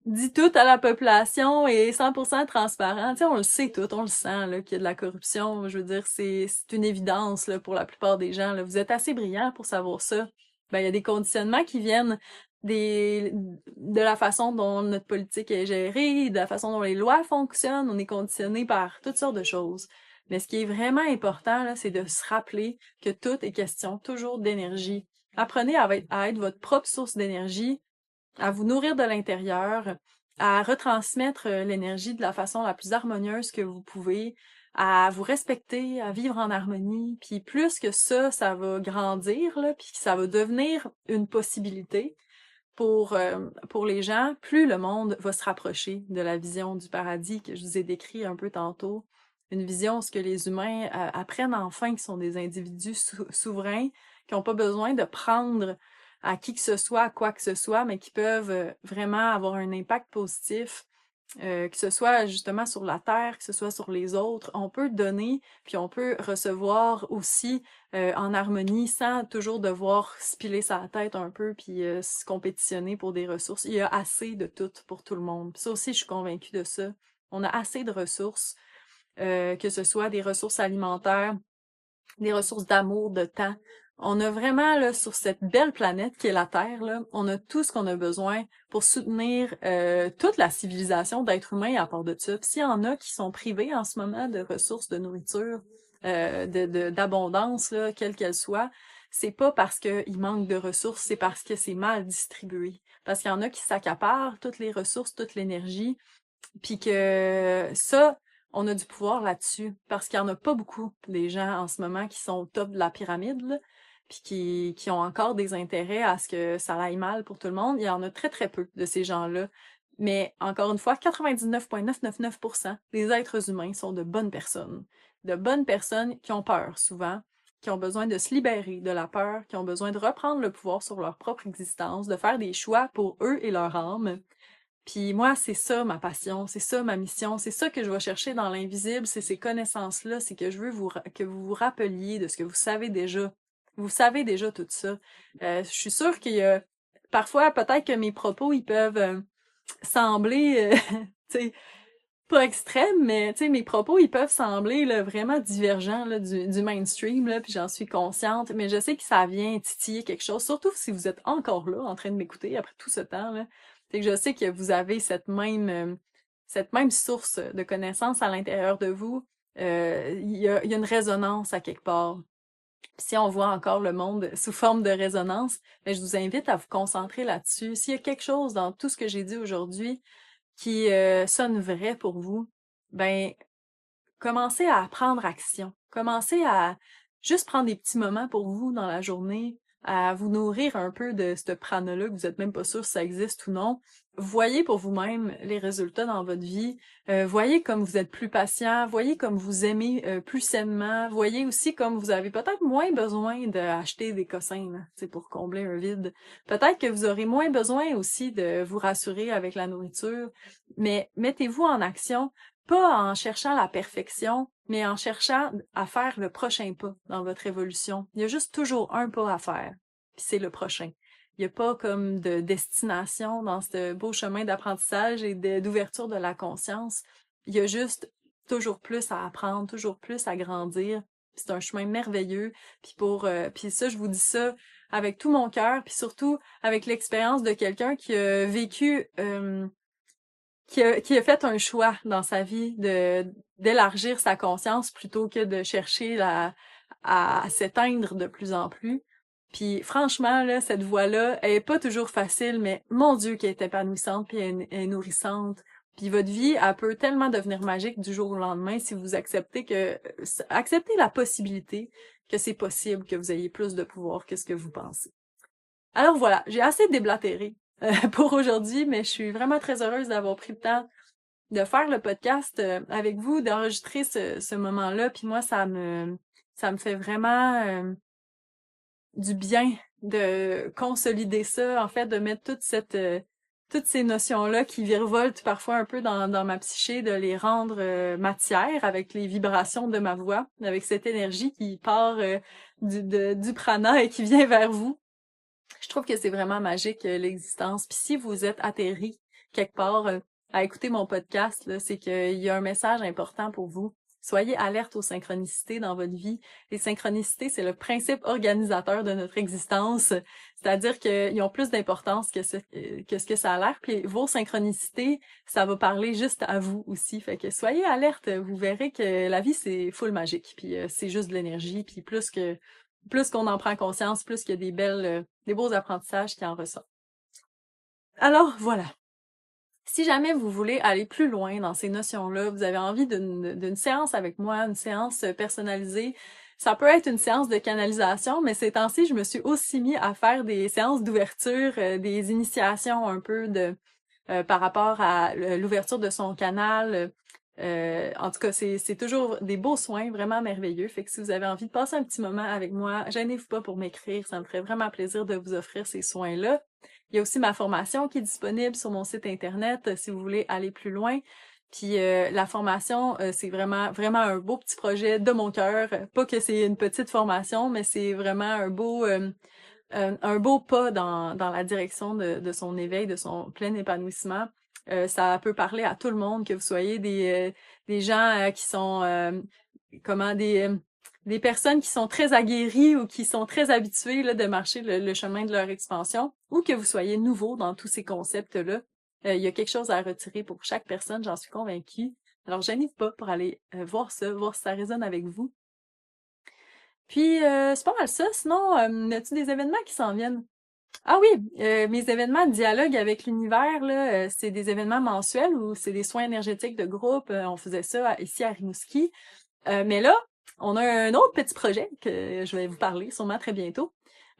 dit tout à la population et 100% transparent. Tu sais, on le sait tout, on le sent, là, qu'il y a de la corruption. Je veux dire, c'est une évidence, là, pour la plupart des gens, là. Vous êtes assez brillants pour savoir ça. Ben, il y a des conditionnements qui viennent de la façon dont notre politique est gérée, de la façon dont les lois fonctionnent. On est conditionné par toutes sortes de choses. Mais ce qui est vraiment important, là, c'est de se rappeler que tout est question toujours d'énergie. Apprenez à être votre propre source d'énergie, à vous nourrir de l'intérieur, à retransmettre l'énergie de la façon la plus harmonieuse que vous pouvez, à vous respecter, à vivre en harmonie. Puis plus que ça va grandir, là, puis que ça va devenir une possibilité pour les gens, plus le monde va se rapprocher de la vision du paradis que je vous ai décrit un peu tantôt. Une vision où ce que les humains apprennent enfin qu'ils sont des individus souverains, qui n'ont pas besoin de prendre à qui que ce soit, à quoi que ce soit, mais qui peuvent vraiment avoir un impact positif, que ce soit justement sur la terre, que ce soit sur les autres. On peut donner, puis on peut recevoir aussi en harmonie sans toujours devoir se piler sa tête un peu puis se compétitionner pour des ressources. Il y a assez de tout pour tout le monde. Puis ça aussi, je suis convaincue de ça. On a assez de ressources, que ce soit des ressources alimentaires, des ressources d'amour, de temps. On a vraiment, là, sur cette belle planète qui est la Terre, là, on a tout ce qu'on a besoin pour soutenir toute la civilisation d'êtres humains à part de ça. Puis s'il y en a qui sont privés en ce moment de ressources de nourriture, d'abondance, là, quelle qu'elle soit, c'est pas parce qu'il manque de ressources, c'est parce que c'est mal distribué. Parce qu'il y en a qui s'accaparent toutes les ressources, toute l'énergie, puis que ça, on a du pouvoir là-dessus, parce qu'il y en a pas beaucoup des gens en ce moment qui sont au top de la pyramide, là, puis qui ont encore des intérêts à ce que ça aille mal pour tout le monde. Il y en a très très peu de ces gens-là. Mais encore une fois, 99,999% des êtres humains sont de bonnes personnes. De bonnes personnes qui ont peur souvent, qui ont besoin de se libérer de la peur, qui ont besoin de reprendre le pouvoir sur leur propre existence, de faire des choix pour eux et leur âme. Puis moi, c'est ça ma passion, c'est ça ma mission, c'est ça que je vais chercher dans l'invisible, c'est ces connaissances-là, c'est que je veux que vous vous rappeliez de ce que vous savez déjà. Vous savez déjà tout ça. Je suis sûre qu'il y a parfois peut-être que mes propos ils peuvent sembler tu sais, pas extrême, mais tu sais, mes propos, ils peuvent sembler là, vraiment divergents là, du mainstream, là, puis j'en suis consciente, mais je sais que ça vient titiller quelque chose, surtout si vous êtes encore là, en train de m'écouter après tout ce temps, là. C'est que je sais que vous avez cette même source de connaissances à l'intérieur de vous. Il y a une résonance à quelque part. Si on voit encore le monde sous forme de résonance, ben, je vous invite à vous concentrer là-dessus. S'il y a quelque chose dans tout ce que j'ai dit aujourd'hui qui sonne vrai pour vous, ben commencez à prendre action. Commencez à juste prendre des petits moments pour vous dans la journée, à vous nourrir un peu de ce prana-là que vous êtes même pas sûr si ça existe ou non. Voyez pour vous-même les résultats dans votre vie. Voyez comme vous êtes plus patient. Voyez comme vous aimez plus sainement. Voyez aussi comme vous avez peut-être moins besoin d'acheter des cossins, là, pour combler un vide. Peut-être que vous aurez moins besoin aussi de vous rassurer avec la nourriture. Mais mettez-vous en action. Pas en cherchant la perfection, mais en cherchant à faire le prochain pas dans votre évolution. Il y a juste toujours un pas à faire, puis c'est le prochain. Il n'y a pas comme de destination dans ce beau chemin d'apprentissage et d'ouverture de la conscience. Il y a juste toujours plus à apprendre, toujours plus à grandir. C'est un chemin merveilleux. Puis ça, je vous dis ça avec tout mon cœur, puis surtout avec l'expérience de quelqu'un qui a vécu qui a fait un choix dans sa vie d'élargir sa conscience plutôt que de chercher à s'éteindre de plus en plus. Puis franchement, là, cette voie-là, elle est pas toujours facile, mais mon Dieu qu'elle est épanouissante puis elle est nourrissante. Puis votre vie, elle peut tellement devenir magique du jour au lendemain si vous acceptez la possibilité que c'est possible que vous ayez plus de pouvoir que ce que vous pensez. Alors voilà, j'ai assez déblatéré pour aujourd'hui, mais je suis vraiment très heureuse d'avoir pris le temps de faire le podcast avec vous, d'enregistrer ce moment-là. Puis moi, ça me fait vraiment du bien de consolider ça, en fait, de mettre toutes ces notions-là qui virevoltent parfois un peu dans ma psyché, de les rendre matière avec les vibrations de ma voix, avec cette énergie qui part du prana et qui vient vers vous. Je trouve que c'est vraiment magique l'existence. Puis si vous êtes atterri quelque part à écouter mon podcast, là, c'est qu'il y a un message important pour vous. Soyez alerte aux synchronicités dans votre vie. Les synchronicités, c'est le principe organisateur de notre existence. C'est-à-dire qu'ils ont plus d'importance que ce que ça a l'air. Puis vos synchronicités, ça va parler juste à vous aussi. Fait que soyez alerte. Vous verrez que la vie, c'est full magique. Puis c'est juste de l'énergie. Puis plus qu'on en prend conscience, plus qu'il y a des beaux apprentissages qui en ressortent. Alors, voilà. Si jamais vous voulez aller plus loin dans ces notions-là, vous avez envie d'une séance avec moi, une séance personnalisée, ça peut être une séance de canalisation, mais ces temps-ci, je me suis aussi mis à faire des séances d'ouverture, des initiations un peu par rapport à l'ouverture de son canal. En tout cas, c'est toujours des beaux soins vraiment merveilleux. Fait que si vous avez envie de passer un petit moment avec moi, gênez-vous pas pour m'écrire. Ça me ferait vraiment plaisir de vous offrir ces soins-là. Il y a aussi ma formation qui est disponible sur mon site internet si vous voulez aller plus loin. Puis la formation, c'est vraiment un beau petit projet de mon cœur. Pas que c'est une petite formation, mais c'est vraiment un beau pas dans la direction de son éveil, de son plein épanouissement. Ça peut parler à tout le monde, que vous soyez des gens qui sont des personnes qui sont très aguerries ou qui sont très habituées là, de marcher le chemin de leur expansion, ou que vous soyez nouveau dans tous ces concepts-là. Il y a quelque chose à retirer pour chaque personne, j'en suis convaincue. Alors, gênez-vous pas pour aller voir si ça résonne avec vous. Puis, c'est pas mal ça. Sinon, as-tu des événements qui s'en viennent? Ah oui, mes événements de dialogue avec l'univers, là, c'est des événements mensuels ou c'est des soins énergétiques de groupe. On faisait ça ici à Rimouski. Mais là, on a un autre petit projet que je vais vous parler sûrement très bientôt.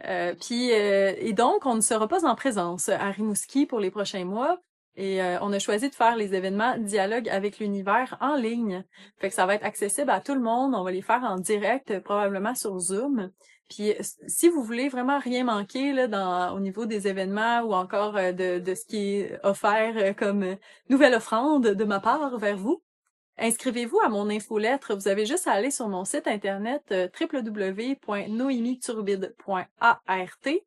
Et donc, on ne sera pas en présence à Rimouski pour les prochains mois. Et on a choisi de faire les événements Dialogue avec l'univers en ligne. Fait que ça va être accessible à tout le monde. On va les faire en direct, probablement sur Zoom. Puis si vous voulez vraiment rien manquer là, au niveau des événements ou encore de ce qui est offert comme nouvelle offrande de ma part vers vous, inscrivez-vous à mon infolettre. Vous avez juste à aller sur mon site internet www.noemiturbide.art. Puis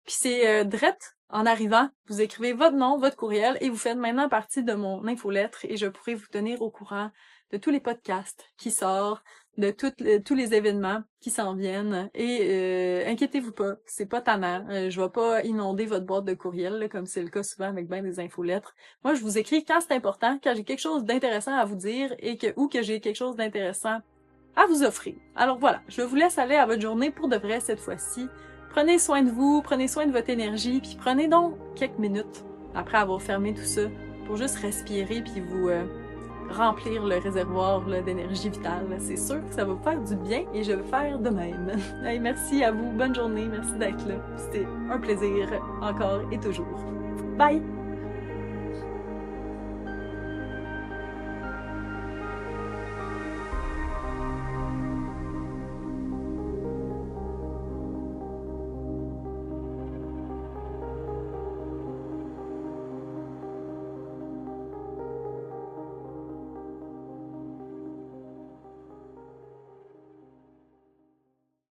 c'est drette En arrivant, vous écrivez votre nom, votre courriel et vous faites maintenant partie de mon infolettre et je pourrai vous tenir au courant de tous les podcasts qui sortent, de tous les événements qui s'en viennent. Et inquiétez-vous pas, c'est pas tannant. Je vais pas inonder votre boîte de courriel là, comme c'est le cas souvent avec bien des infolettres. Moi, je vous écris quand c'est important, quand j'ai quelque chose d'intéressant à vous dire ou que j'ai quelque chose d'intéressant à vous offrir. Alors voilà, je vous laisse aller à votre journée pour de vrai cette fois-ci. Prenez soin de vous, prenez soin de votre énergie, puis prenez donc quelques minutes après avoir fermé tout ça pour juste respirer puis vous remplir le réservoir d'énergie vitale. C'est sûr que ça va vous faire du bien et je vais faire de même. Hey, merci à vous, bonne journée, merci d'être là. C'était un plaisir encore et toujours. Bye!